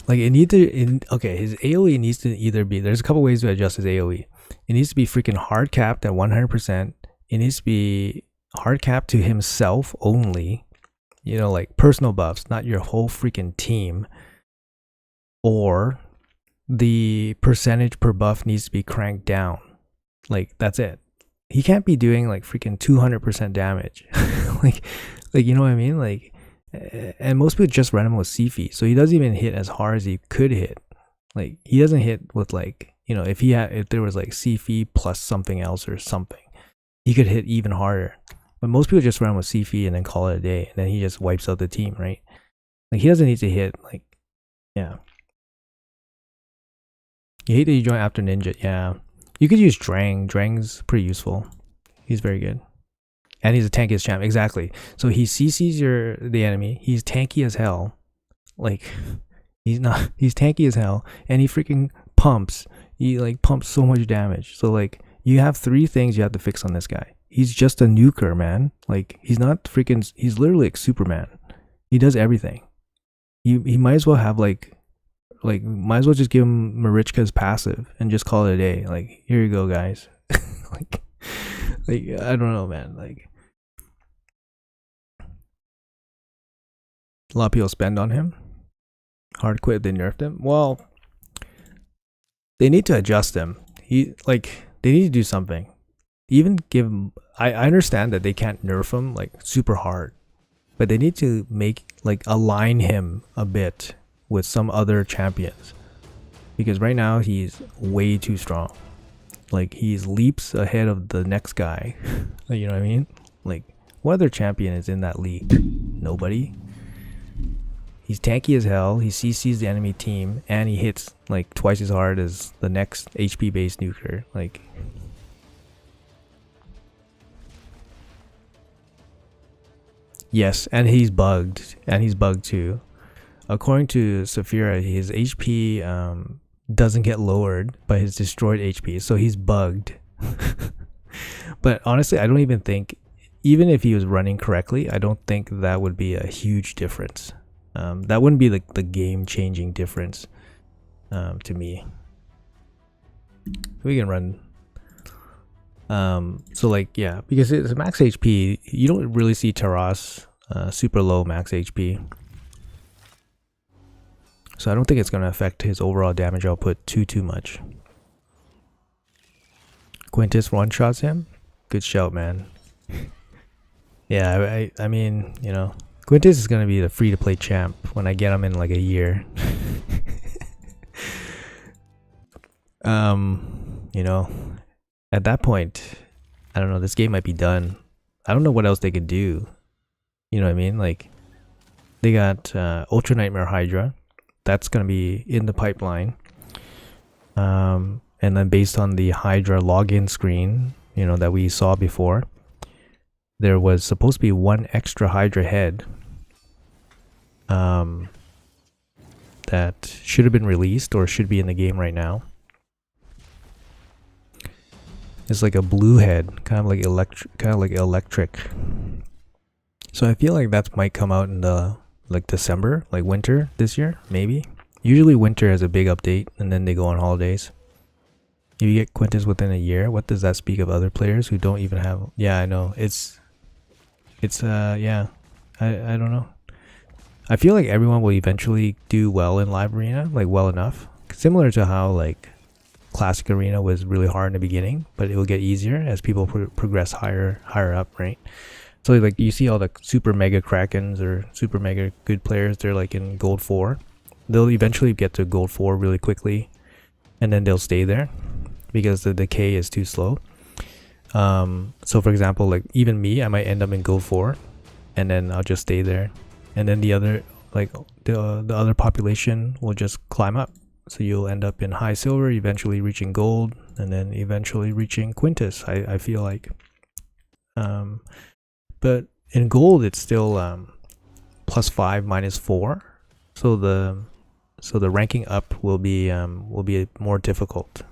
Like his AoE needs to either be, there's a couple ways to adjust his AoE. It needs to be freaking hard capped at 100%. It needs to be hard capped to himself only, you know, like personal buffs, not your whole freaking team. Or the percentage per buff needs to be cranked down. Like that's it. He can't be doing like freaking 200% damage. like you know what I mean? Like, and most people just run him with CFE, so he doesn't even hit as hard as he could hit. Like he doesn't hit with like, you know, if there was like CFE plus something else or something, he could hit even harder. But most people just run with CFE and then call it a day, and then he just wipes out the team, right? Like he doesn't need to hit like, yeah. You hate that you join after Ninja, yeah. You could use Drang. Drang's pretty useful. He's very good. And he's a tankiest champ, exactly. So he CCs the enemy. He's tanky as hell. Like he's tanky as hell, and he freaking pumps. He like pumps so much damage. So like you have 3 things you have to fix on this guy. He's just a nuker, man. Like he's not freaking. He's literally like Superman. He does everything. He might as well have might as well just give him Marichka's passive and just call it a day. Like here you go, guys. like I don't know, man. Like. A lot of people spend on him. Hard quit, they nerfed him. Well, they need to adjust him. They need to do something. Even give him, I understand that they can't nerf him like super hard, but they need to align him a bit with some other champions. Because right now he's way too strong. Like he's leaps ahead of the next guy. You know what I mean? Like what other champion is in that league? Nobody. He's tanky as hell. He CCs the enemy team, and he hits like twice as hard as the next HP based nuker. Like Yes, and he's bugged. And he's bugged too. According to Saphira, his HP doesn't get lowered by his destroyed HP, so he's bugged. But honestly, I don't even think, even if he was running correctly, I don't think that would be a huge difference. That wouldn't be like the game-changing difference to me. We can run. So like, yeah, because it's max HP, you don't really see Taras super low max HP. So I don't think it's going to affect his overall damage output too much. Quintus one-shots him. Good shout, man. Yeah, I mean, you know, Quintus is going to be the free-to-play champ when I get him in like a year. You know, at that point, I don't know, this game might be done. I don't know what else they could do. You know what I mean? Like, they got Ultra Nightmare Hydra. That's going to be in the pipeline. And then based on the Hydra login screen, you know, that we saw before, there was supposed to be one extra Hydra head that should have been released or should be in the game right now. It's like a blue head, kind of like electric. So I feel like that might come out in the like December, like winter this year, maybe. Usually winter has a big update and then they go on holidays. If you get Quintus within a year, what does that speak of other players who don't even have? Yeah, I know. It's yeah. I don't know. I feel like everyone will eventually do well in live arena, like well enough. Similar to how like classic arena was really hard in the beginning, but it will get easier as people progress higher up, right? So like you see all the super mega krakens or super mega good players, they're like in gold 4. They'll eventually get to gold 4 really quickly, and then they'll stay there because the decay is too slow. So for example, like even me, I might end up in gold 4 and then I'll just stay there, and then the other, like the other population will just climb up. So you'll end up in high silver, eventually reaching gold, and then eventually reaching Quintus, I feel like. But in gold, it's still +5 -4. So the ranking up will be more difficult.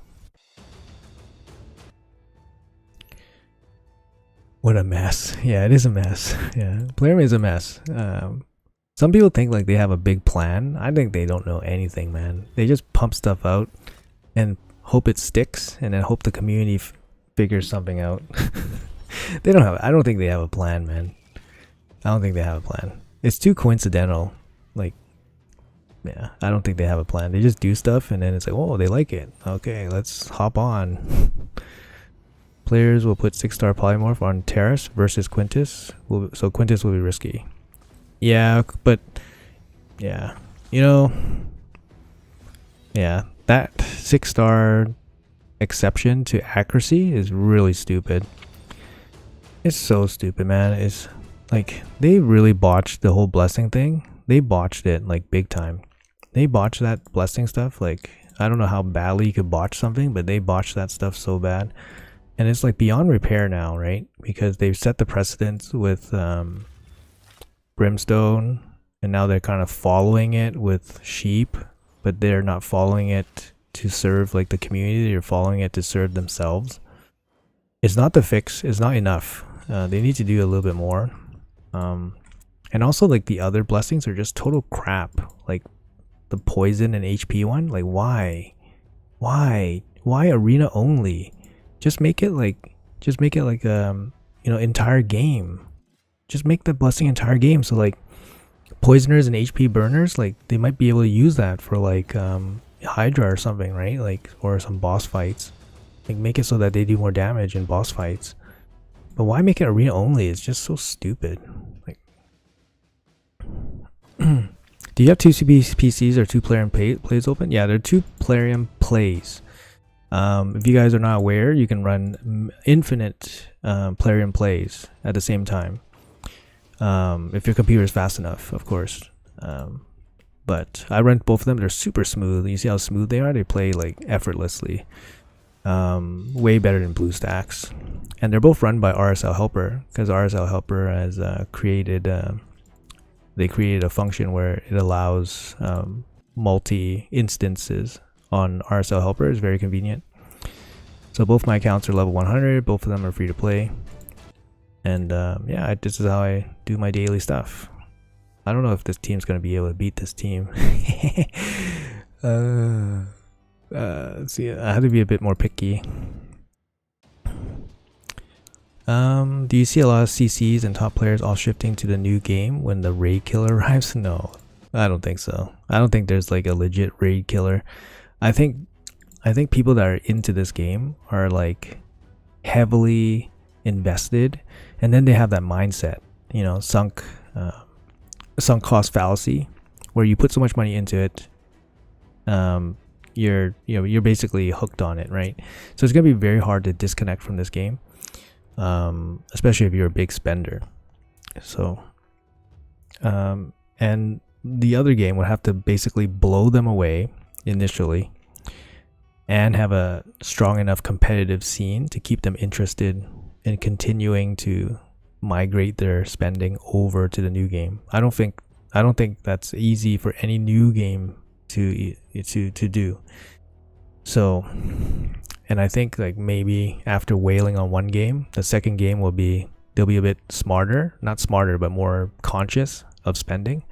What a mess. Yeah, it is a mess. Yeah, Player is a mess. Some people think like they have a big plan. I think they don't know anything, man. They just pump stuff out and hope it sticks, and then hope the community figures something out. They don't have. I don't think they have a plan, man. I don't think they have a plan. It's too coincidental. Like, yeah, I don't think they have a plan. They just do stuff, and then it's like, oh, they like it. Okay, let's hop on. Players will put 6-star polymorph on Terrace versus Quintus. So Quintus will be risky. Yeah, but yeah, you know, yeah, that 6-star exception to accuracy is really stupid. It's so stupid, man. It's like they really botched the whole blessing thing. They botched it like big time. They botched that blessing stuff. Like, I don't know how badly you could botch something, but they botched that stuff so bad. And it's like beyond repair now, right? Because they've set the precedence with Brimstone, and now they're kind of following it with Sheep, but they're not following it to serve like the community. They're following it to serve themselves. It's not the fix. It's not enough. They need to do a little bit more. And also like the other blessings are just total crap. Like the poison and HP one. Like why arena only? Just make it like you know, entire game. Just make the blessing entire game. So like poisoners and HP burners, like they might be able to use that for like Hydra or something, right? Like, or some boss fights. Like make it so that they do more damage in boss fights. But why make it arena only? It's just so stupid. Like, do you have 2 PCs or 2 player plays open? Yeah, they're 2 player plays. If you guys are not aware, you can run infinite player plays at the same time. If your computer is fast enough, of course. But I run both of them. They're super smooth. You see how smooth they are? They play like effortlessly. Way better than BlueStacks, and they're both run by RSL Helper, because RSL Helper has created they created a function where it allows multi instances on RSL Helper. Is very convenient. So both my accounts are level 100. Both of them are free to play, and yeah, this is how I do my daily stuff. I don't know if this team's gonna be able to beat this team. Let's see, I have to be a bit more picky. Do you see a lot of CCs and top players all shifting to the new game when the raid killer arrives? No, I don't think so. I don't think there's like a legit raid killer. I think people that are into this game are like heavily invested, and then they have that mindset, you know, sunk cost fallacy, where you put so much money into it, you're basically hooked on it, right? So it's gonna be very hard to disconnect from this game, especially if you're a big spender. So and the other game would have to basically blow them away initially and have a strong enough competitive scene to keep them interested in continuing to migrate their spending over to the new game. I don't think that's easy for any new game to do. So, and I think like maybe after wailing on one game, the second game they'll be a bit smarter, not smarter, but more conscious of spending.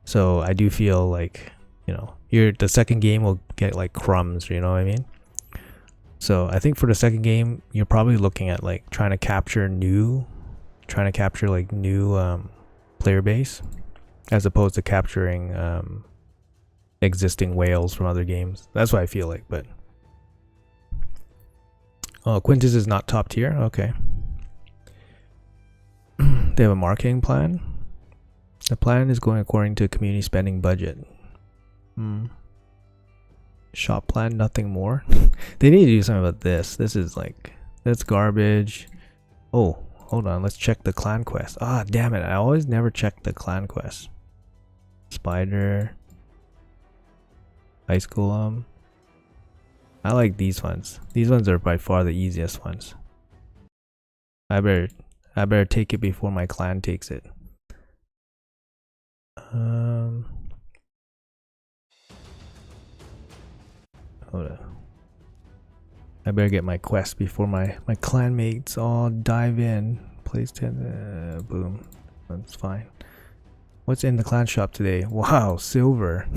So I do feel like, you know, the second game will get like crumbs, you know what I mean? So I think for the second game, you're probably looking at like trying to capture like new player base, as opposed to capturing existing whales from other games. That's what I feel like. But oh, Quintus is not top tier. Okay. They have a marketing plan. The plan is going according to community spending budget. Shop plan, nothing more. They need to do something about this. This is like, that's garbage. Oh, hold on, let's check the clan quest. Ah, damn it, I always never check the clan quest. Spider, Ice Golem. I like these ones. These ones are by far the easiest ones. I better take it before my clan takes it. Hold on. I better get my quest before my clanmates all dive in. Place 10. Boom. That's fine. What's in the clan shop today? Wow, silver.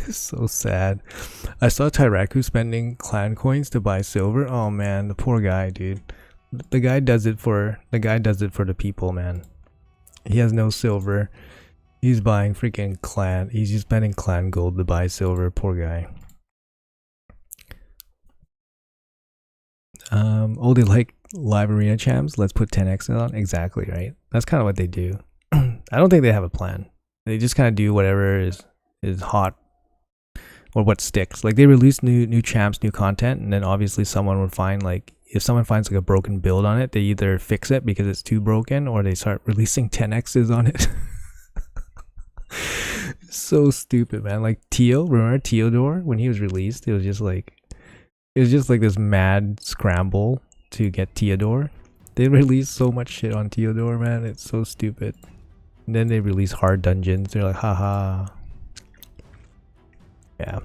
It's so sad. I saw Tyraku spending clan coins to buy silver. Oh man, the poor guy, dude. The guy does it for the people, man. He has no silver. He's buying freaking clan. He's just spending clan gold to buy silver. Poor guy. Oh, they like live arena champs. Let's put 10x on. Exactly, right? That's kind of what they do. I don't think they have a plan. They just kind of do whatever is hot or what sticks. Like they release new champs, new content, and then obviously someone would find like, if someone finds like a broken build on it, they either fix it because it's too broken, or they start releasing 10x's on it. So stupid, man. Like Teal, remember Teodor when he was released? It was just like this mad scramble to get Teodor. They released so much shit on Teodor, man. It's so stupid. And then they release hard dungeons. They're like, haha. Yeah.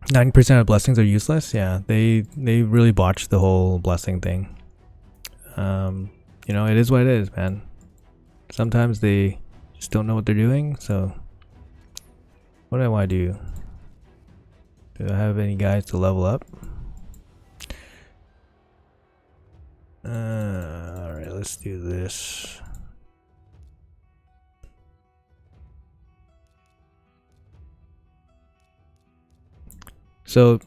90% of blessings are useless. Yeah, they really botched the whole blessing thing. You know, it is what it is, man. Sometimes they just don't know what they're doing. So what do I want to do? Do I have any guys to level up? Alright, let's do this. So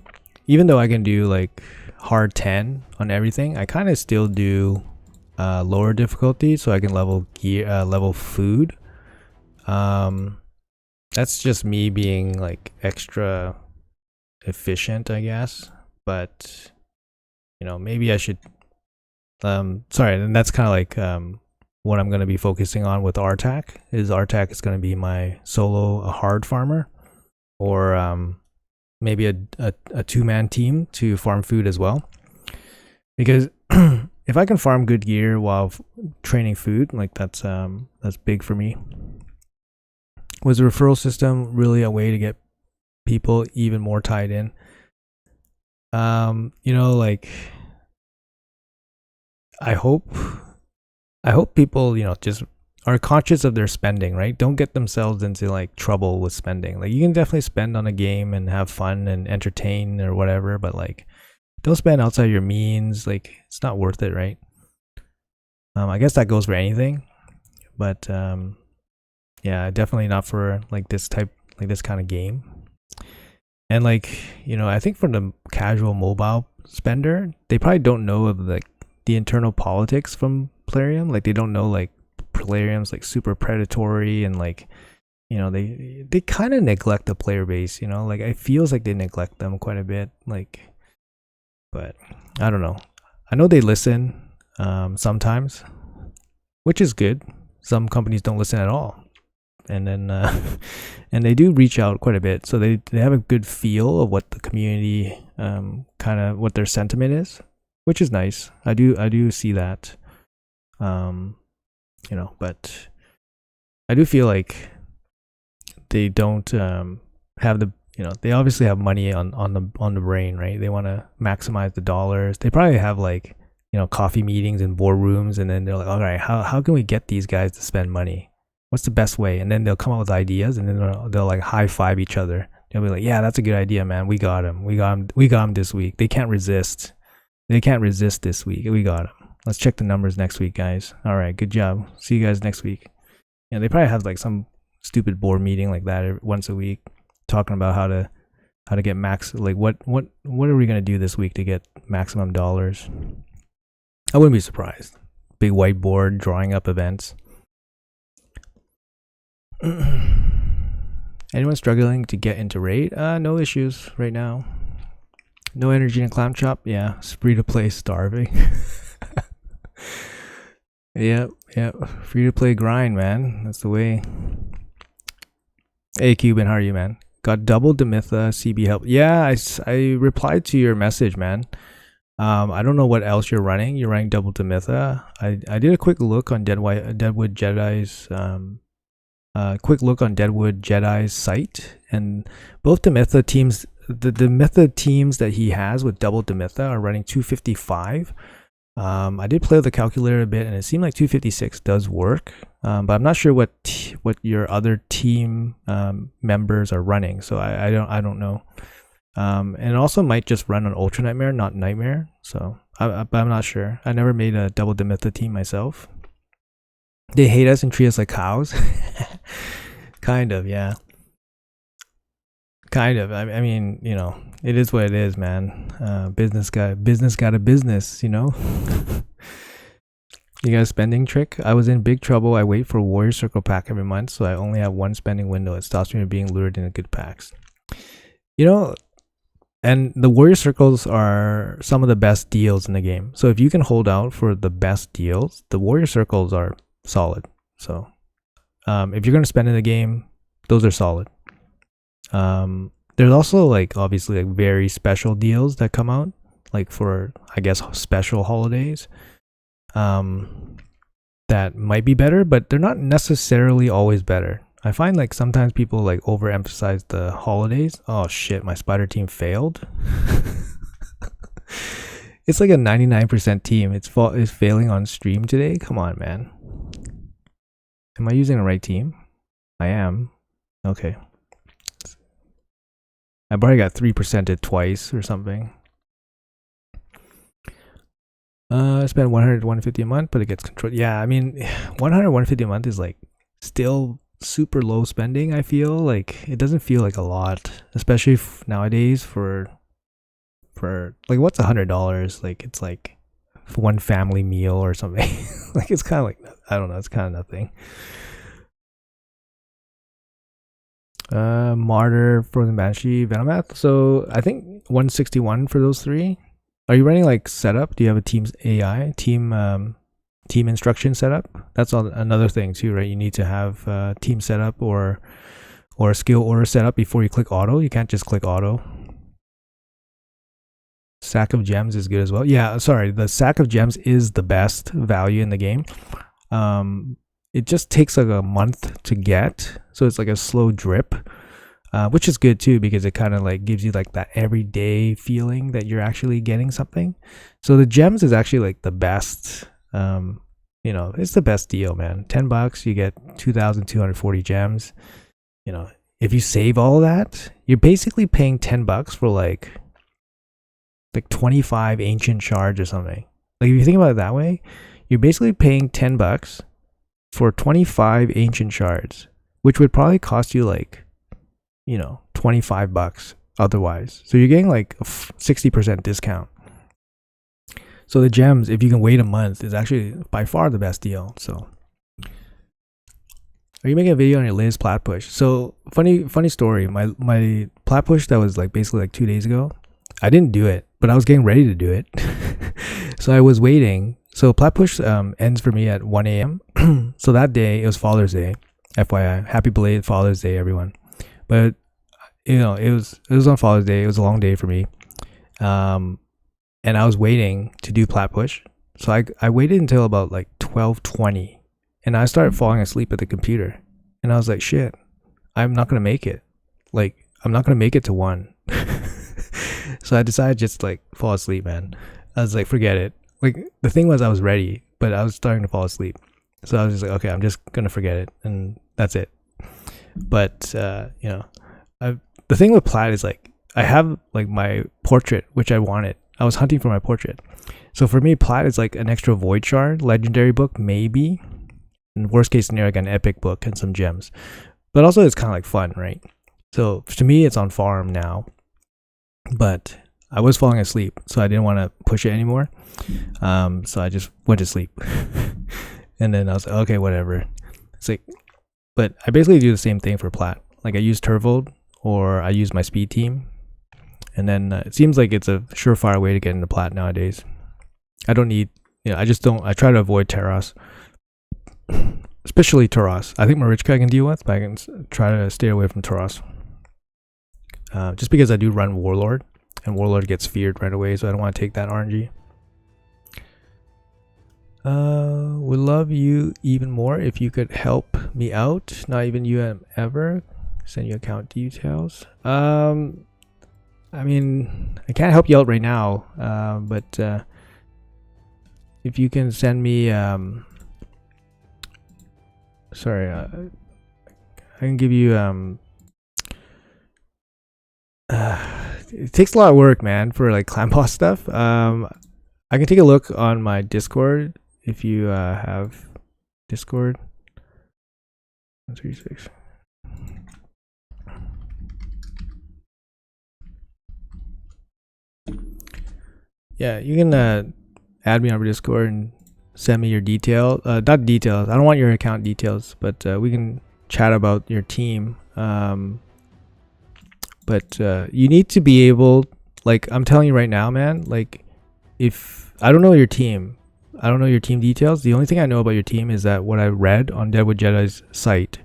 even though I can do like hard 10 on everything, I kind of still do lower difficulty so I can level gear, level food. That's just me being like extra efficient, I guess. But you know, maybe I should sorry, and that's kind of like what I'm going to be focusing on with RTAC. RTAC is going to be my solo a hard farmer, or maybe a two-man team to farm food as well. Because if I can farm good gear while training food, like that's big for me. Was the referral system really a way to get people even more tied in? Like I hope people, just are conscious of their spending, right? Don't get themselves into like trouble with spending. Like you can definitely spend on a game and have fun and entertain or whatever, but like don't spend outside your means. Like it's not worth it, right? I guess that goes for anything, but yeah, definitely not for like this kind of game. And like, I think for the casual mobile spender, they probably don't know of like the internal politics from Plarium. Like they don't know like Plarium's like super predatory, and like, they kind of neglect the player base, like it feels like they neglect them quite a bit. Like, but I don't know. I know they listen sometimes, which is good. Some companies don't listen at all. And then and they do reach out quite a bit, so they have a good feel of what the community kind of what their sentiment is, which is nice. I do see that, but I do feel like they don't have the, they obviously have money on the brain, right? They want to maximize the dollars. They probably have like, coffee meetings and boardrooms, and then they're like, all right, how can we get these guys to spend money? What's the best way? And then they'll come up with ideas, and then they'll like high five each other. They'll be like, yeah, that's a good idea, man. We got him this week. They can't resist this week. We got him. Let's check the numbers next week, guys. All right, good job. See you guys next week. Yeah, they probably have like some stupid board meeting like that once a week, talking about how to get max, like what are we gonna do this week to get maximum dollars. I wouldn't be surprised. Big whiteboard drawing up events. Anyone struggling to get into raid? No issues right now. No energy in clam chop. Yeah, free to play starving. Yep. Free to play grind, man. That's the way. Hey Cuban, how are you, man? Got double Demitha CB help. Yeah, I replied to your message, man. I don't know what else you're running. You're running double Demitha. I did a quick look on Deadwood Jedi's site, and both Demitha teams, the Demitha teams that he has with double Demitha are running 255. I did play with the calculator a bit, and it seemed like 256 does work, but I'm not sure what your other team members are running, so I don't know. And it also might just run on Ultra Nightmare, not Nightmare. So, but I'm not sure. I never made a double Demitha team myself. They hate us and treat us like cows. Kind of, yeah. Kind of. I mean, it is what it is, man. Business got a business, You got a spending trick? I was in big trouble. I wait for a Warrior Circle pack every month, so I only have one spending window. It stops me from being lured into good packs. And the Warrior Circles are some of the best deals in the game. So if you can hold out for the best deals, the Warrior Circles are solid. So if you're going to spend in the game, those are solid. There's also like obviously like very special deals that come out, like for, I guess, special holidays that might be better, but they're not necessarily always better. I find like sometimes people like overemphasize the holidays. Oh shit, my spider team failed. It's like a 99% team. It's failing on stream today. Come on, man. Am I using the right team? I am. Okay. I probably got 3%ed twice or something. I spend 100 to 150 a month, but it gets controlled. Yeah, I mean, 100 150 a month is like still super low spending. I feel like it doesn't feel like a lot, especially nowadays for like what's $100? Like it's like one family meal or something. Like it's kind of like, I don't know, it's kind of nothing. Martyr, Frozen Banshee, Venomath. So I think 161 for those three. Are you running like setup? Do you have a team's AI team team instruction setup. That's another thing too, right? You need to have team setup or a skill order setup before you click auto. You can't just click auto. Sack of gems is good as well. Yeah, sorry, the sack of gems is the best value in the game. It just takes like a month to get, so it's like a slow drip, which is good too, because it kind of like gives you like that everyday feeling that you're actually getting something. So the gems is actually like the best. You know, it's the best deal, man. $10, you get 2,240 gems. You know, if you save all that, you're basically paying $10 for like 25 ancient shards or something. Like if you think about it that way, you're basically paying $10 for 25 ancient shards, which would probably cost you like, you know, $25 otherwise. So you're getting like a 60% discount. So the gems, if you can wait a month, is actually by far the best deal. So are you making a video on your latest plat push? So funny story. My plat push that was like basically like 2 days ago, I didn't do it, but I was getting ready to do it. So I was waiting. So plat push ends for me at 1 a.m. So that day, it was Father's Day. FYI, happy belated Father's Day, everyone. But you know, it was on Father's Day. It was a long day for me. And I was waiting to do plat push. So I waited until about like 12:20, and I started falling asleep at the computer. And I was like, shit, I'm not going to make it. Like, I'm not going to make it to 1. So I decided just like fall asleep, man. I was like, forget it. Like the thing was I was ready, but I was starting to fall asleep. So I was just like, okay, I'm just going to forget it. And that's it. But, you know, the thing with plat is like, I have like my portrait, which I wanted. I was hunting for my portrait. So for me, plat is like an extra void shard, legendary book, maybe. In worst case scenario, like an epic book and some gems. But also it's kind of like fun, right? So to me, it's on farm now. But I was falling asleep, so I didn't want to push it anymore. So I just went to sleep. And then I was like, okay, whatever. It's like, but I basically do the same thing for plat. Like I use Turvold or I use my speed team. And then it seems like it's a surefire way to get into plat nowadays. I don't need, you know, I try to avoid Terras. Especially Taras. I think Marichka I can deal with, but I can try to stay away from Taras. Just because I do run Warlord, and Warlord gets feared right away, so I don't want to take that RNG. Would love you even more if you could help me out. Not even ever. Send you account details. I mean, I can't help you out right now, but if you can send me, sorry, I can give you, it takes a lot of work, man, for like clan boss stuff. I can take a look on my Discord if you have Discord. 136. Yeah, you can add me on Discord and send me your detail. Not details. I don't want your account details, but we can chat about your team. But you need to be able, like I'm telling you right now, man. Like, if I don't know your team, I don't know your team details. The only thing I know about your team is that what I read on Deadwood Jedi's site.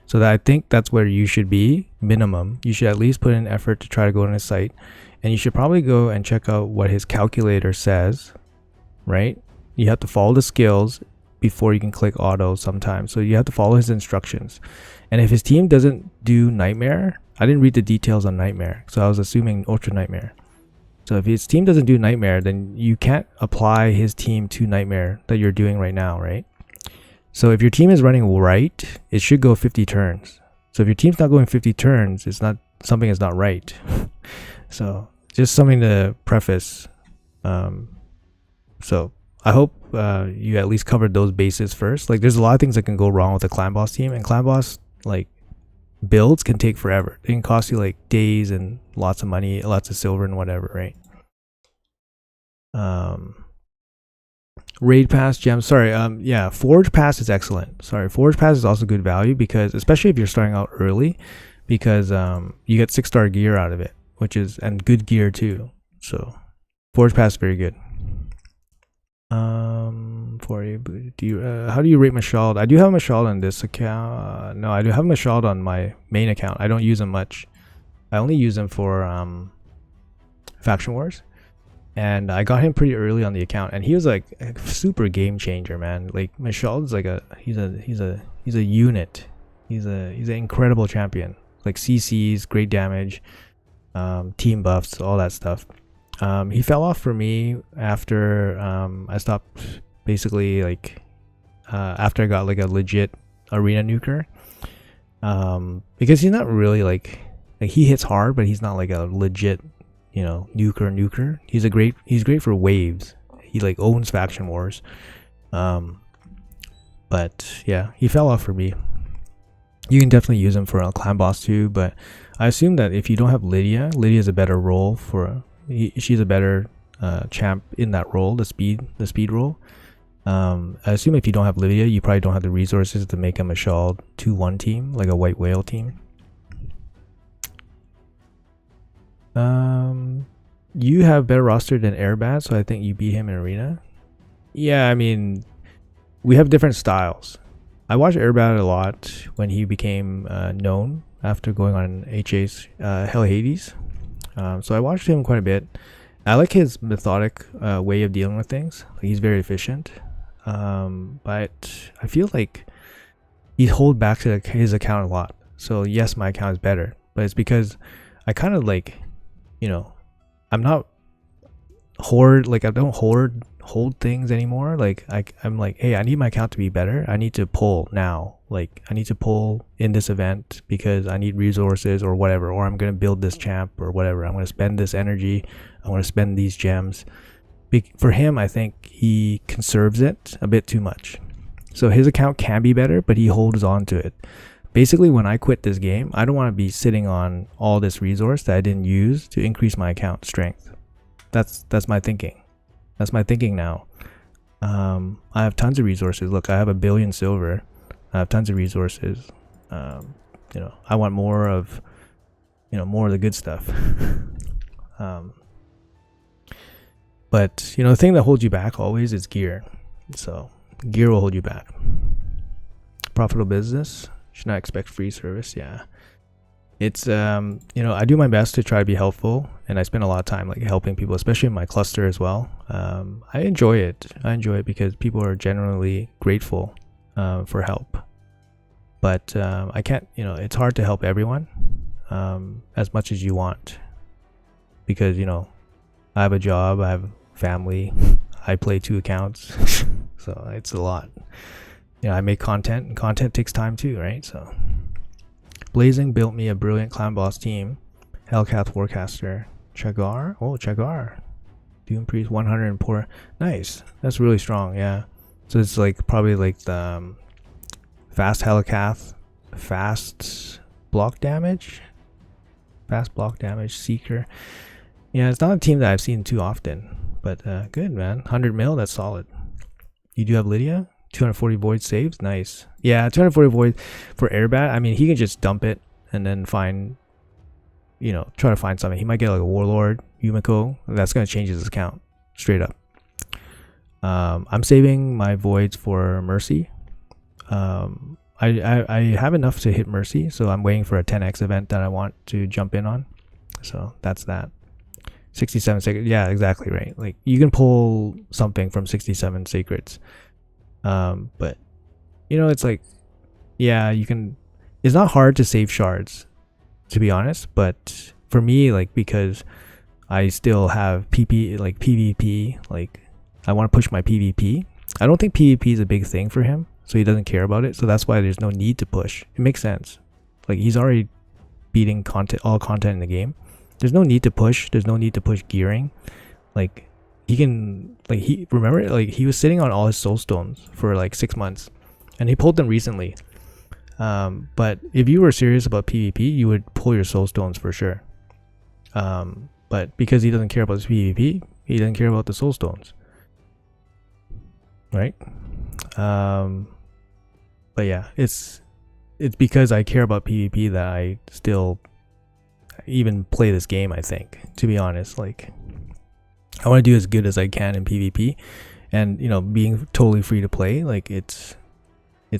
So that I think that's where you should be, minimum. You should at least put in effort to try to go on his site. And you should probably go and check out what his calculator says, right? You have to follow the skills before you can click auto sometimes. So you have to follow his instructions. And if his team doesn't do Nightmare, I didn't read the details on Nightmare, so I was assuming Ultra Nightmare. So if his team doesn't do Nightmare, then you can't apply his team to Nightmare that you're doing right now, right? So if your team is running right, it should go 50 turns. So if your team's not going 50 turns, it's not, something is not right. So just something to preface. So I hope you at least covered those bases first. Like, there's a lot of things that can go wrong with the clan boss team, and clan boss like builds can take forever. They can cost you like days and lots of money, lots of silver and whatever, right? Raid pass gems. Sorry, yeah, Forge pass is excellent. Sorry, Forge pass is also good value, because especially if you're starting out early, because you get 6-star gear out of it, which is, and good gear too. So Forge pass is very good. for you. But do you? How do you rate Mashald? I do have Mashald on this account. No, I do have Mashald on my main account. I don't use him much. I only use him for Faction Wars, and I got him pretty early on the account, and he was like a super game changer, man. Like Mashald is like he's a unit. He's an incredible champion. Like CCs, great damage, team buffs, all that stuff. He fell off for me after I stopped, basically, like after I got like a legit arena nuker, because he's not really like he hits hard, but he's not like a legit, you know, nuker. He's great for waves. He like owns Faction Wars, but yeah, he fell off for me. You can definitely use him for a clan boss too, but I assume that if you don't have Lydia's a better role for. She's a better champ in that role, the speed role. I assume if you don't have Lydia, you probably don't have the resources to make a Mashald 2-1 team, like a white whale team. You have better roster than Airbad, so I think you beat him in arena. Yeah, I mean, we have different styles. I watched Airbad a lot when he became known after going on HA's Hell Hades. So I watched him quite a bit. I like his methodic way of dealing with things. Like, he's very efficient. But I feel like he holds back to his account a lot. So yes, my account is better, but it's because I kind of like, you know, I'm not I don't hold things anymore. Like I'm like, hey, I need my account to be better. I need to pull now. Like I need to pull in this event because I need resources or whatever, or I'm gonna build this champ or whatever. I'm gonna spend this energy. I want to spend these gems. For him, I think he conserves it a bit too much. So his account can be better, but he holds on to it. Basically, when I quit this game, I don't want to be sitting on all this resource that I didn't use to increase my account strength. That's my thinking. That's my thinking now. I have tons of resources. Look, I have 1 billion silver. I have tons of resources. You know, I want more of, you know, more of the good stuff. But you know, the thing that holds you back always is gear. So gear will hold you back. Profitable business. Should not expect free service. Yeah. It's you know, I do my best to try to be helpful, and I spend a lot of time like helping people, especially in my cluster as well. I enjoy it. I enjoy it because people are generally grateful for help. But I can't, you know, it's hard to help everyone as much as you want, because, you know, I have a job, I have family, I play 2 accounts, so it's a lot. You know, I make content, and content takes time too, right? So Blazing built me a brilliant clan boss team. Hellcath Warcaster. Chagar. Oh, Chagar. Doom Priest 100 and poor. Nice. That's really strong, yeah. So it's like probably like the fast Hellcath, fast block damage. Fast block damage, Seeker. Yeah, it's not a team that I've seen too often. But good, man. 100 mil, that's solid. You do have Lydia? 240 void saves, nice. Yeah, 240 void for Airbat. I mean, he can just dump it and then find, you know, try to find something. He might get like a Warlord, Yumiko. That's gonna change his account straight up. I'm saving my voids for Mercy. I have enough to hit Mercy, so I'm waiting for a 10x event that I want to jump in on. So that's that. 67 sacred. Yeah, exactly right. Like you can pull something from 67 sacreds. But you know, it's like, yeah, you can, it's not hard to save shards, to be honest, but for me, like, because I still have PvP, like I want to push my PvP. I don't think PvP is a big thing for him, so he doesn't care about it. So that's why there's no need to push. It makes sense. Like he's already beating all content in the game. There's no need to push. There's no need to push gearing. Like, he can, like, remember, like, he was sitting on all his soul stones for like 6 months, and he pulled them recently. But if you were serious about PvP, you would pull your soul stones for sure. But because he doesn't care about his PvP, he doesn't care about the soul stones, right? But yeah, it's because I care about PvP that I still even play this game, I think, to be honest. Like, I want to do as good as I can in PvP, and you know, being totally free to play, like it's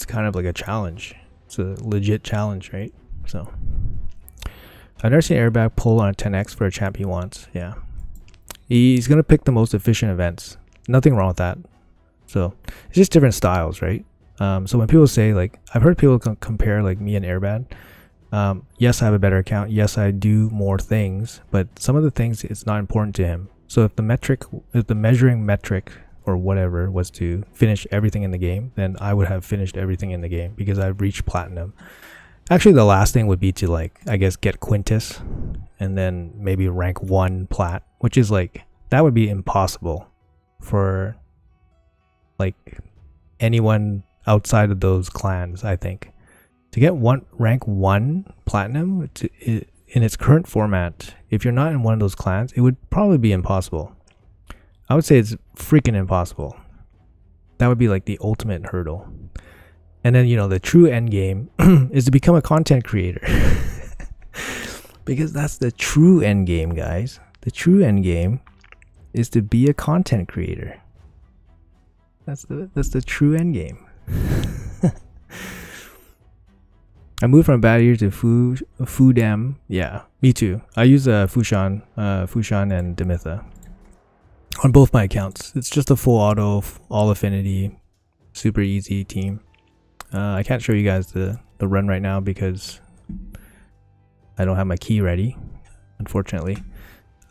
kind of like a challenge. It's a legit challenge, right? So I've never seen airbag pull on a 10x for a champ he wants. Yeah, he's gonna pick the most efficient events. Nothing wrong with that. So it's just different styles, right? So when people say, like, I've heard people compare like me and airbag. Yes, I have a better account. Yes, I do more things, but some of the things, it's not important to him. So if the measuring metric or whatever was to finish everything in the game, then I would have finished everything in the game because I've reached platinum. Actually, the last thing would be to, like, I guess, get Quintus and then maybe rank 1 plat, which is like, that would be impossible for like anyone outside of those clans. I think to get rank 1 platinum in its current format, if you're not in one of those clans, it would probably be impossible. I would say it's freaking impossible. That would be like the ultimate hurdle. And then, you know, the true end game is to become a content creator. Because that's the true end game, guys. The true end game is to be a content creator. That's the true end game. I moved from Bad Ear to Fudem. Yeah, me too. I use Fushan and Demitha on both my accounts. It's just a full auto, all affinity, super easy team. I can't show you guys the run right now because I don't have my key ready, unfortunately.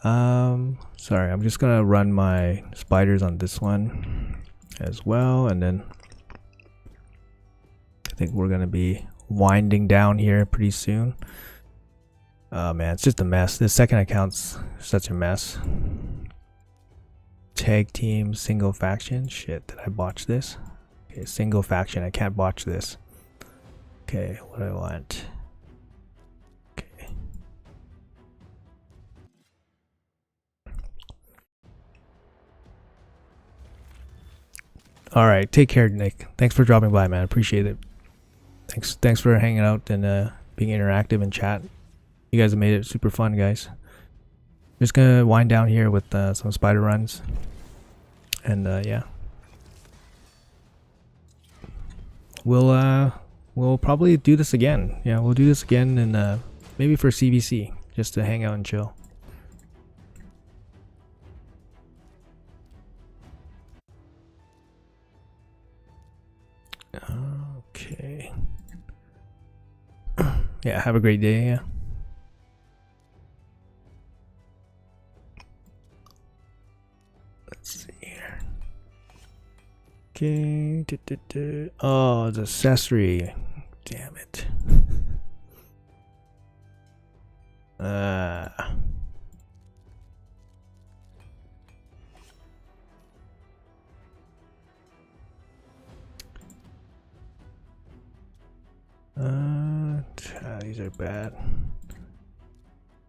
Sorry, I'm just gonna run my spiders on this one as well, and then I think we're gonna be winding down here pretty soon. Oh man, it's just a mess. This second account's such a mess. Tag team, single faction. Shit, did I botch this? Okay, single faction. I can't botch this. Okay, what do I want? Okay. All right, take care, Nick. Thanks for dropping by, man. Appreciate it. Thanks for hanging out and being interactive in chat. You guys have made it super fun, guys. Just gonna wind down here with some spider runs, and yeah, we'll probably do this again. Yeah, we'll do this again, and maybe for CVC, just to hang out and chill. Okay. Yeah, have a great day. Yeah. Let's see here. Okay. Oh, the accessory. Damn it. These are bad.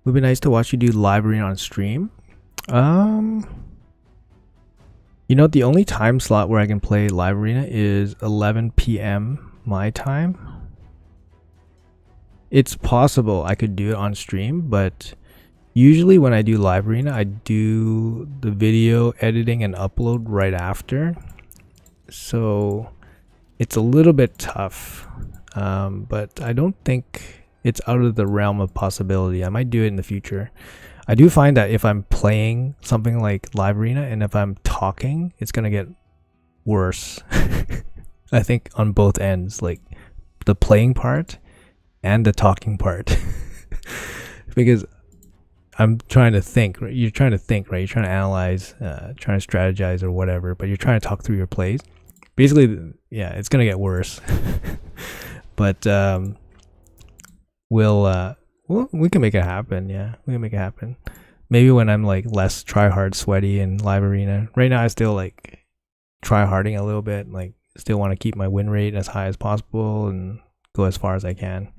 Would be nice to watch you do live arena on stream. You know, the only time slot where I can play live arena is 11 p.m. my time. It's possible I could do it on stream, but usually when I do live arena, I do the video editing and upload right after. So it's a little bit tough, but I don't think it's out of the realm of possibility. I might do it in the future. I do find that if I'm playing something like live arena and if I'm talking, it's gonna get worse. I think on both ends, like the playing part and the talking part. Because I'm trying to think, right? You're trying to think, right? You're trying to analyze, trying to strategize or whatever, but you're trying to talk through your plays. Basically, yeah, it's gonna get worse. But we can make it happen. Yeah, we can make it happen. Maybe when I'm like less try hard, sweaty in live arena. Right now, I still like try harding a little bit. Like, still want to keep my win rate as high as possible and go as far as I can.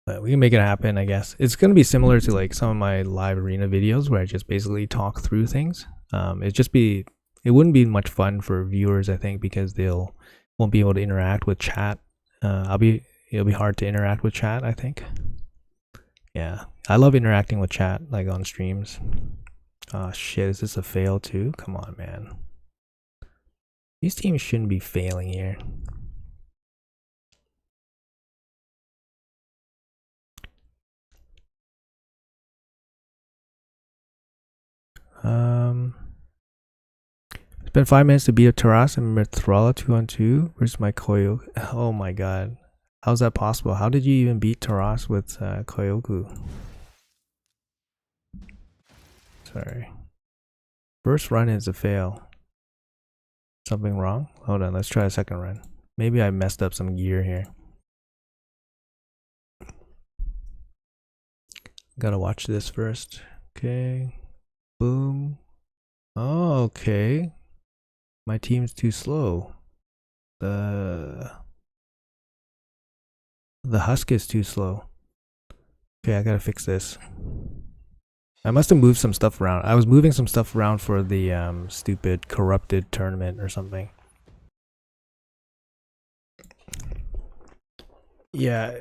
But we can make it happen, I guess. It's gonna be similar to like some of my live arena videos where I just basically talk through things. It wouldn't be much fun for viewers, I think, because won't be able to interact with chat. It'll be hard to interact with chat, I think. Yeah, I love interacting with chat, like on streams. Oh shit, is this a fail too? Come on, man. These teams shouldn't be failing here. Spent 5 minutes to beat a Taras and Mithrala 2-on-2 versus my Koyo. Oh my god. How's that possible? How did you even beat Taras with Koyoku? Sorry. First run is a fail. Something wrong? Hold on, let's try a second run. Maybe I messed up some gear here. Gotta watch this first. Okay. Boom. Oh, okay. My team's too slow. The husk is too slow. Okay, I gotta fix this. I must have moved some stuff around. I was moving some stuff around for the stupid corrupted tournament or something. Yeah.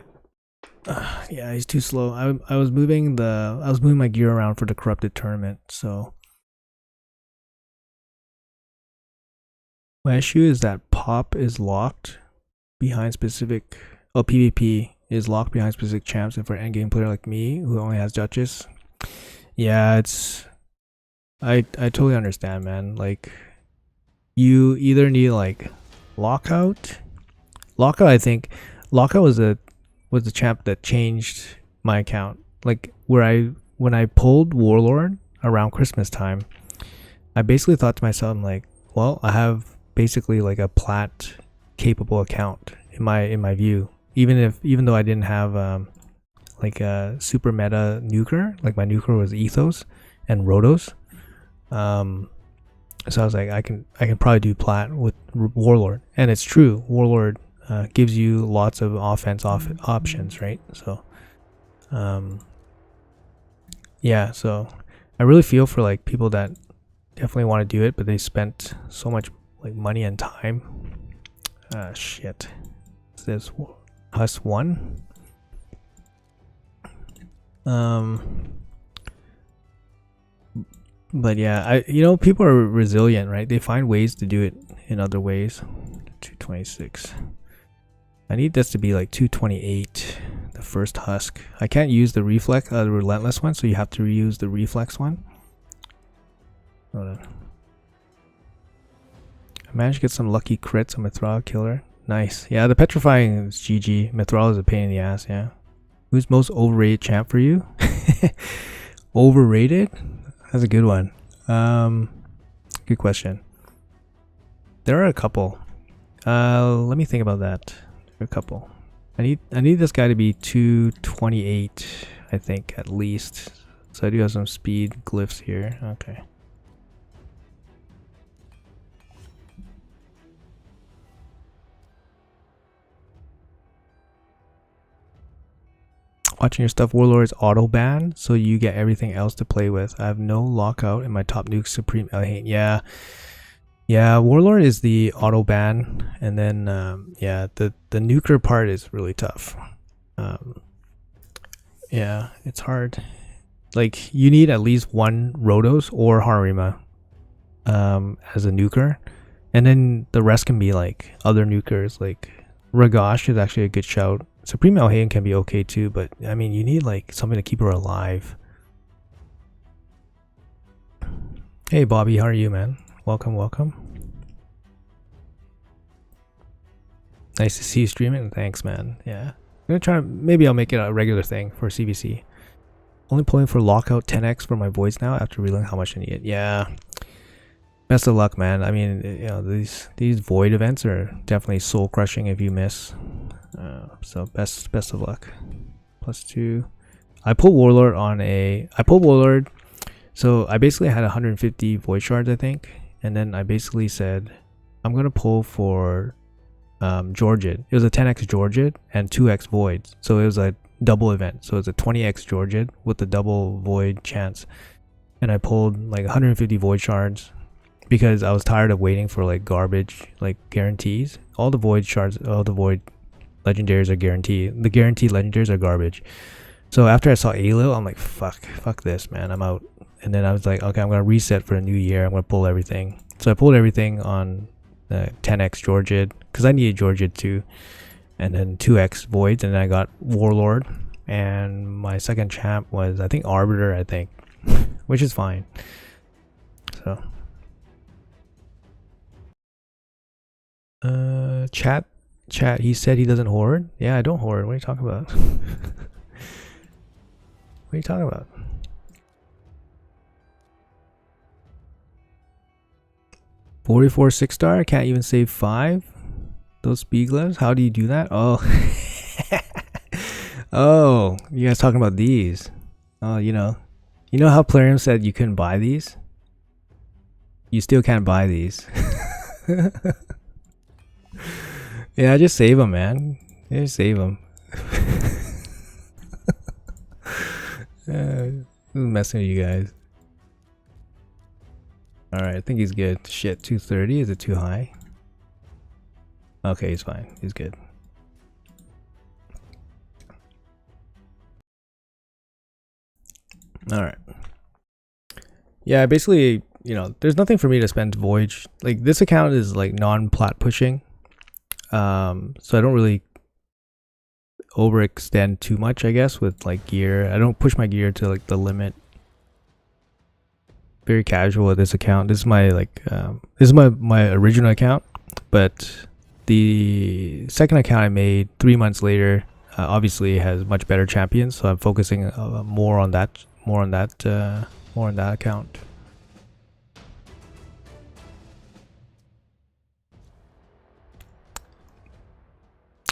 Yeah, he's too slow. I was moving my gear around for the corrupted tournament, so my issue is that pop is locked behind specific PvP is locked behind specific champs, and for an endgame player like me who only has Duchess. Yeah, it's I totally understand, man. Like you either need like lockout. I think lockout was the champ that changed my account. Like when I pulled Warlord around Christmas time, I basically thought to myself, I'm like, well, I have basically like a plat capable account in my view. Even though I didn't have like a super meta nuker, like my nuker was Ethos and Rhodos. So I was like, I can probably do plat with Warlord, and it's true. Warlord gives you lots of offense options, right? So, yeah. So I really feel for like people that definitely want to do it, but they spent so much like money and time. Shit. Is this Husk 1? But yeah, people are resilient, right? They find ways to do it in other ways. 226. I need this to be like 228, the first husk. I can't use the the relentless one, so you have to reuse the reflex one. Hold on. I managed to get some lucky crits on Mithrala killer. Nice. Yeah, the petrifying is GG. Mithrala is a pain in the ass, yeah. Who's most overrated champ for you? Overrated? That's a good one. Good question. There are a couple. Let me think about that. There are a couple. I need this guy to be 228, I think, at least. So I do have some speed glyphs here. Okay. Watching your stuff, Warlord is auto banned, so you get everything else to play with. I have no lockout in my top nuke Supreme Elhane. Yeah, Warlord is the auto ban, and then yeah, the nuker part is really tough. Yeah, it's hard. Like you need at least one Rhodos or Harima as a nuker, and then the rest can be like other nukers. Like Ragash is actually a good shout. Supreme Elhane can be okay too, but I mean you need like something to keep her alive. Hey Bobby, how are you, man? Welcome. Nice to see you streaming. Thanks, man. Yeah, I'm gonna try. Maybe I'll make it a regular thing for CVC. Only pulling for lockout 10x for my voids now after realizing how much I need it. Yeah. Best of luck, man. I mean, these void events are definitely soul crushing if you miss. So best of luck. +2. I pulled Warlord so I basically had 150 void shards, I think, and then I basically said I'm gonna pull for Georgid. It was a 10x Georgid and 2x voids, so it was a double event. So it's a 20x Georgid with the double void chance, and I pulled like 150 void shards because I was tired of waiting for like garbage like guarantees. All the void shards, all the void legendaries are guaranteed. The guaranteed legendaries are garbage. So after I saw Alil, I'm like, fuck this, man, I'm out. and then I was like, okay, I'm gonna reset for a new year. I'm gonna pull everything. So I pulled everything on the 10x Georgid because I needed Georgid too, and then 2x Voids, and then I got Warlord, and my second champ was I think Arbiter, I think, which is fine. So, chat. He said he doesn't hoard. Yeah, I don't hoard. What are you talking about? What are you talking about? $44 6-star. I can't even save 5. Those speed gloves. How do you do that? Oh, oh, you guys talking about these? Oh, you know how Plarium said you couldn't buy these. You still can't buy these. Yeah, just save them, man. Just save them. Messing with you guys. Alright, I think he's good. Shit, 230. Is it too high? Okay, he's fine. He's good. Alright. Yeah, basically, there's nothing for me to spend Voyage. Like, this account is like non-plat pushing. So I don't really overextend too much, I guess, with like gear. I don't push my gear to like the limit. Very casual with this account. This is my this is my original account, but the second account I made 3 months later obviously has much better champions, so I'm focusing more on that account.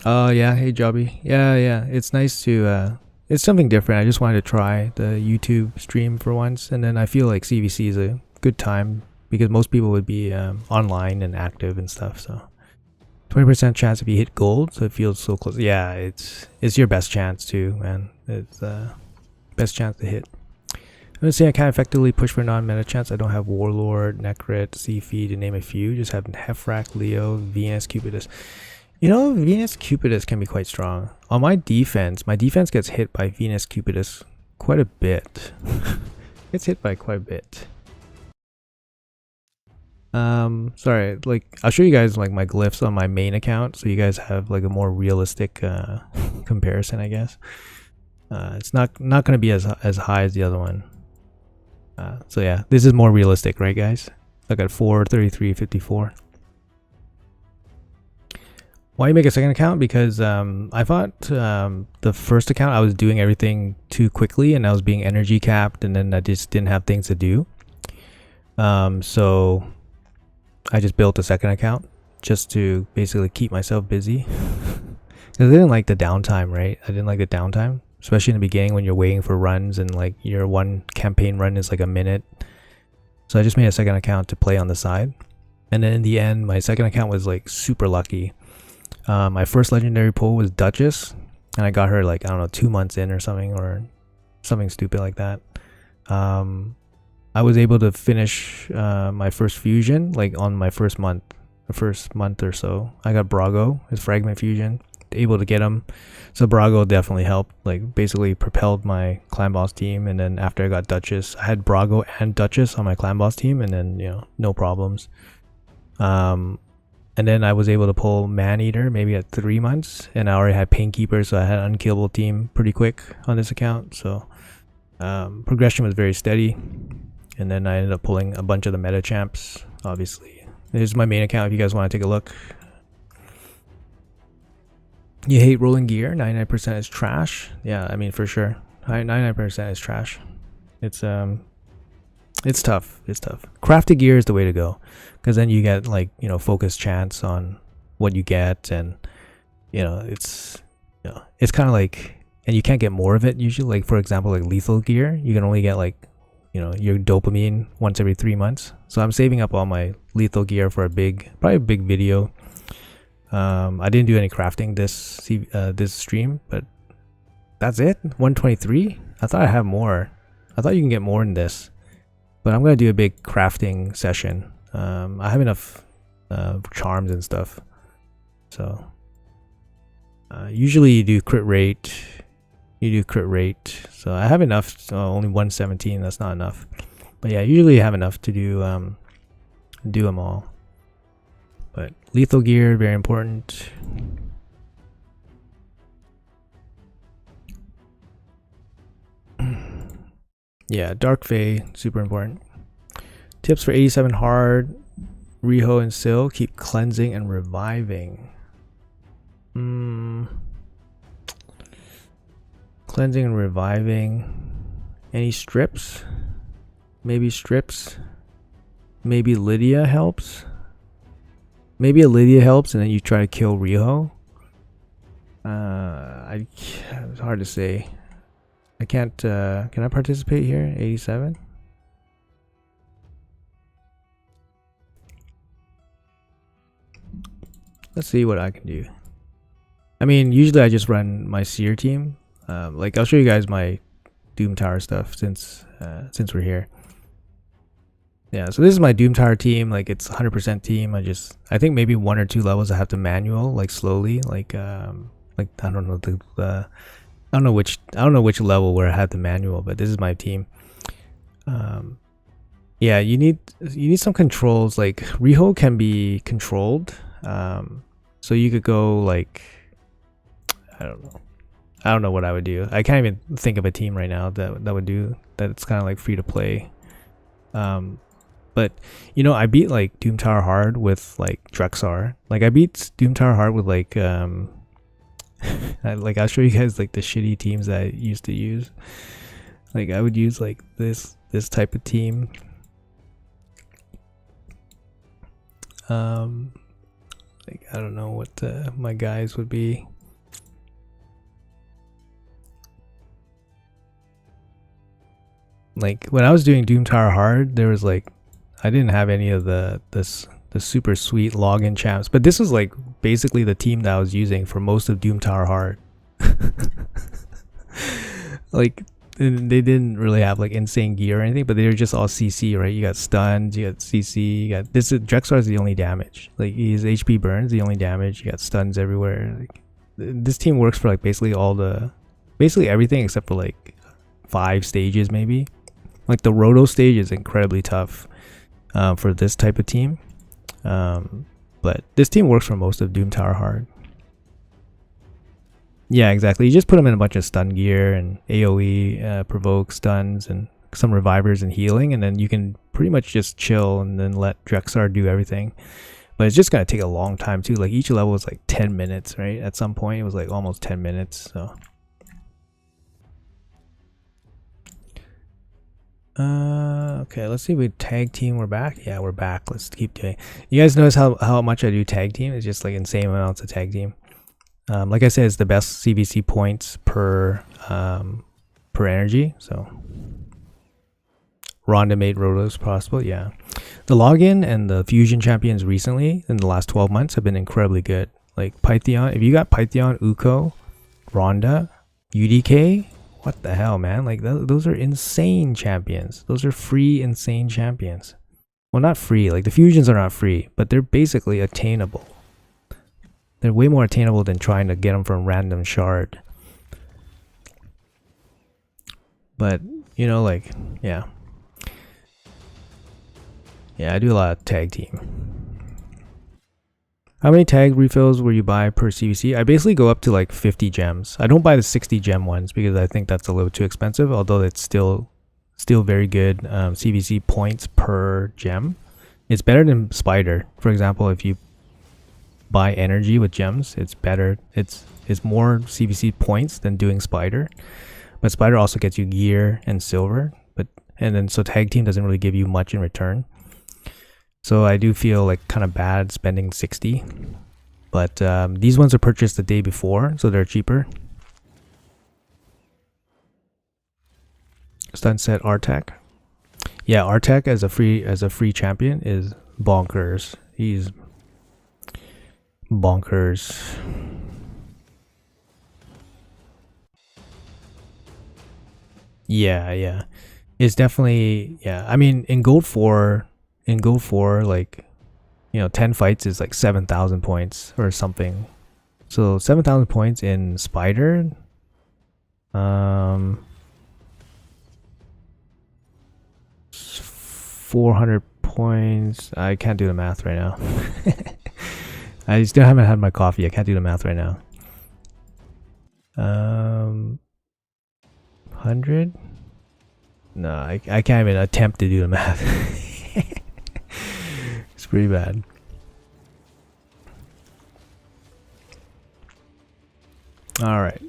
Oh yeah, hey Jobby. Yeah, it's nice to it's something different. I just wanted to try the YouTube stream for once, and then I feel like CVC is a good time because most people would be online and active and stuff. So 20% chance if you hit gold, so it feels so close. Yeah, it's your best chance too, man. It's best chance to hit. I'm gonna say I can't effectively push for non-meta chance. I don't have Warlord, Necrit, Seafeed, to name a few. Just have Hefrak, Leo, Venus, Cupidus. Venus Cupidus can be quite strong. On my defense gets hit by Venus Cupidus quite a bit. It's hit by quite a bit. Sorry, like I'll show you guys like my glyphs on my main account so you guys have like a more realistic comparison, I guess. It's not gonna be as high as the other one. So yeah, this is more realistic, right guys? I got 433.54. Why you make a second account? Because I thought the first account I was doing everything too quickly and I was being energy capped, and then I just didn't have things to do. So I just built a second account just to basically keep myself busy. Because I didn't like the downtime, right? I didn't like the downtime, especially in the beginning when you're waiting for runs and like your one campaign run is like a minute. So I just made a second account to play on the side. And then in the end, my second account was like super lucky. My first legendary pull was Duchess, and I got her like, I don't know, 2 months in or something stupid like that. I was able to finish my first fusion like on my first month or so. I got Brago, his fragment fusion, able to get him. So Brago definitely helped, like basically propelled my clan boss team. And then after I got Duchess, I had Brago and Duchess on my clan boss team, and then no problems. And then I was able to pull Maneater maybe at 3 months, and I already had Painkeeper, so I had an unkillable team pretty quick on this account. So progression was very steady, and then I ended up pulling a bunch of the meta champs. Obviously, this is my main account if you guys want to take a look. You hate rolling gear? 99% is trash. Yeah, I mean for sure. 99% is trash. It's tough. It's tough. Crafted gear is the way to go, because then you get like focus chance on what you get, and it's kind of like, and you can't get more of it usually. Like for example, like lethal gear, you can only get like your dopamine once every 3 months. So I'm saving up all my lethal gear for probably a big video. I didn't do any crafting this stream, but that's it. 123. I thought I have more. I thought you can get more than this. But I'm going to do a big crafting session. I have enough charms and stuff. So usually you do crit rate. So I have enough. Only 117. That's not enough. But yeah, usually you have enough to do them all. But lethal gear, very important. Yeah, Dark Fae, super important. Tips for 87 hard, Riho and Sil, keep cleansing and reviving. Cleansing and reviving. Any strips? Maybe strips. Maybe Lydia helps. Maybe a Lydia helps and then you try to kill Riho. It's hard to say. I can't, can I participate here? 87? Let's see what I can do. I mean, usually I just run my Seer team. Like I'll show you guys my Doom Tower stuff since we're here. Yeah, so this is my Doom Tower team. Like it's 100% team. I think maybe 1 or 2 levels I have to manual, like slowly, like I don't know I don't know which level where I had the manual, but this is my team. Yeah, you need some controls. Like Riho can be controlled. So you could go like, I don't know what I would do. I can't even think of a team right now that would do that. It's kind of like free to play. But you know, I beat like Doom Tower hard with like Drexar. Like I beat Doom Tower hard with like I'll show you guys like the shitty teams that I used to use. Like I would use like this type of team. Like I don't know what my guys would be. Like when I was doing Doom Tower hard, there was like I didn't have any of the super sweet login champs, but this was like basically the team that I was using for most of Doom Tower hard. Like they didn't really have like insane gear or anything, but they were just all CC, right? You got stuns, you got CC, you got this. Drexar is the only damage. Like his HP burns, the only damage. You got stuns everywhere. Like this team works for like basically everything except for like 5 stages maybe. Like the Roto stage is incredibly tough for this type of team. But this team works for most of Doom Tower hard. Yeah, exactly. You just put them in a bunch of stun gear and AoE, provoke stuns and some revivers and healing, and then you can pretty much just chill and then let Drexar do everything. But it's just gonna take a long time too. Like each level was like 10 minutes, right? At some point it was like almost 10 minutes. So okay, let's see if we tag team. We're back. Yeah, we're back. Let's keep doing. You guys notice how much I do tag team? It's just like insane amounts of tag team. Like I said, it's the best CVC points per energy. So Ronda made Rotos possible. Yeah, the login and the fusion champions recently in the last 12 months have been incredibly good. Like Pytheon, if you got Pytheon, Uko, Ronda, UDK, what the hell, man? Like those are insane champions. Those are free insane champions. Well, not free. Like the fusions are not free, but they're basically attainable. They're way more attainable than trying to get them from random shard. But, you know, like, yeah. Yeah, I do a lot of tag team. How many tag refills will you buy per CVC? I basically go up to like 50 gems. I don't buy the 60 gem ones because I think that's a little too expensive, although it's still very good CVC points per gem. It's better than Spider. For example, if you buy energy with gems, it's better. It's more CVC points than doing Spider, but Spider also gets you gear and silver. So tag team doesn't really give you much in return. So I do feel like kind of bad spending 60, but these ones are purchased the day before, so they're cheaper. Stun set Artak. Yeah, Artak as a free champion is bonkers. He's bonkers. Yeah. It's definitely, yeah. I mean, in Gold 4, like, you know, 10 fights is like 7,000 points or something. So 7,000 points in Spider. 400 points. I can't do the math right now. I still haven't had my coffee. I can't do the math right now. 100? No, I can't even attempt to do the math. It's pretty bad. All right,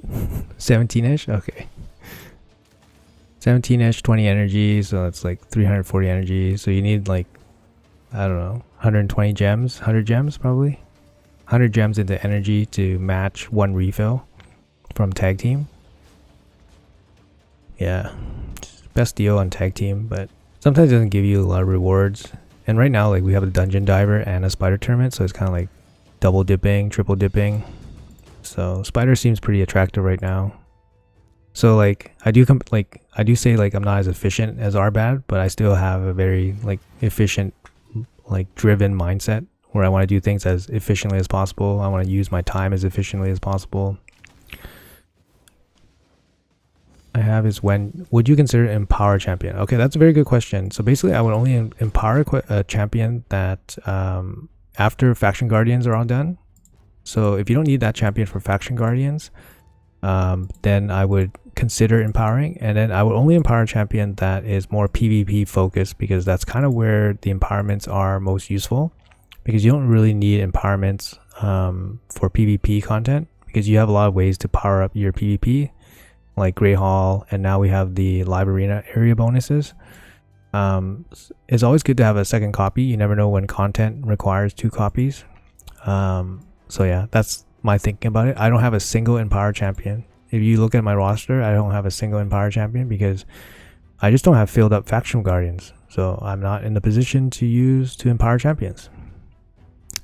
17ish. Okay, 17ish, 20 energy. So that's like 340 energy. So you need like, I don't know, 120 gems, 100 gems probably. 100 gems into energy to match one refill from tag team. Yeah, best deal on tag team, but sometimes it doesn't give you a lot of rewards. And right now, like, we have a dungeon diver and a spider tournament, so it's kind of like double dipping, triple dipping. So spider seems pretty attractive right now. So like I do say like I'm not as efficient as Arbad, but I still have a very like efficient, like driven mindset where I want to do things as efficiently as possible. I want to use my time as efficiently as possible. I have is, when would you consider empower champion? Okay, that's a very good question. So basically I would only empower a champion that after faction guardians are all done. So if you don't need that champion for faction guardians, then I would consider empowering, and then I would only empower a champion that is more PvP focused, because that's kind of where the empowerments are most useful, because you don't really need empowerments for PvP content, because you have a lot of ways to power up your PvP, like Grey Hall, and now we have the live arena area bonuses. It's always good to have a second copy. You never know when content requires 2 copies. So yeah, that's my thinking about it. I don't have a single empower champion. If you look at my roster, I don't have a single empower champion because I just don't have filled up faction guardians. So I'm not in the position to use to empower champions.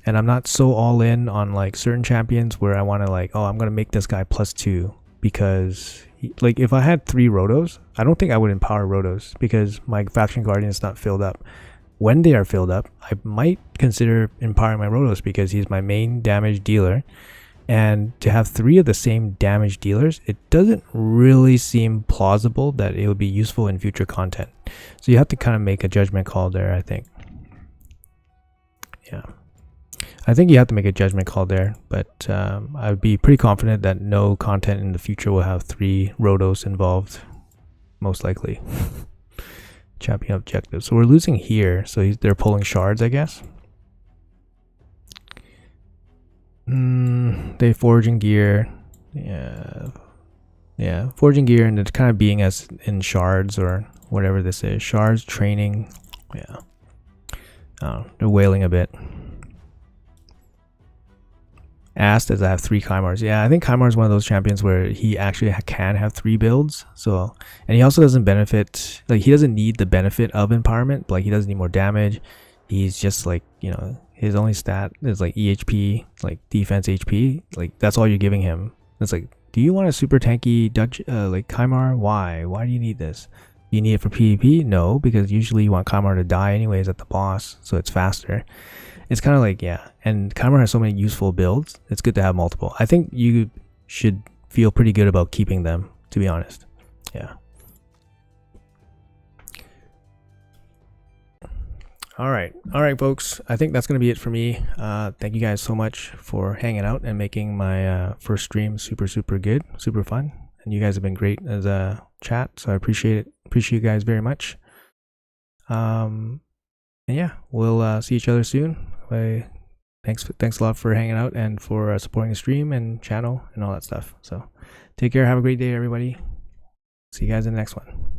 And I'm not so all in on like certain champions where I want to like, oh, I'm going to make this guy +2 because like if I had 3 Rotos, I don't think I would empower Rotos because my faction guardian is not filled up. When they are filled up, I might consider empowering my Rotos because he's my main damage dealer. And to have 3 of the same damage dealers, it doesn't really seem plausible that it would be useful in future content. So you have to kind of make a judgment call there, I think. Yeah. I think you have to make a judgment call there, but I would be pretty confident that no content in the future will have 3 Rotos involved, most likely. Champion objective. So we're losing here, so they're pulling shards, I guess. They forging gear. Yeah, forging gear, and it's kind of being as in shards or whatever this is. Shards, training. Yeah. Oh, they're wailing a bit. Asked as I have 3 Chimars. Yeah, I think Chimar is one of those champions where he actually can have 3 builds. So, and he also doesn't benefit, like he doesn't need the benefit of empowerment. Like he doesn't need more damage. He's just like, you know, his only stat is like EHP, like defense HP. Like that's all you're giving him. It's like, do you want a super tanky Dutch like Chimar? Why? Why do you need this? Do you need it for PvP? No, because usually you want Chimar to die anyways at the boss, so it's faster. It's kind of like, yeah, and Chimar has so many useful builds. It's good to have multiple. I think you should feel pretty good about keeping them, to be honest. Yeah. All right, folks. I think that's gonna be it for me. Thank you guys so much for hanging out and making my first stream super good, super fun. And you guys have been great as a chat, so I appreciate it. Appreciate you guys very much. And yeah, we'll see each other soon. Thanks a lot for hanging out and for supporting the stream and channel and all that stuff. So take care. Have a great day, everybody. See you guys in the next one.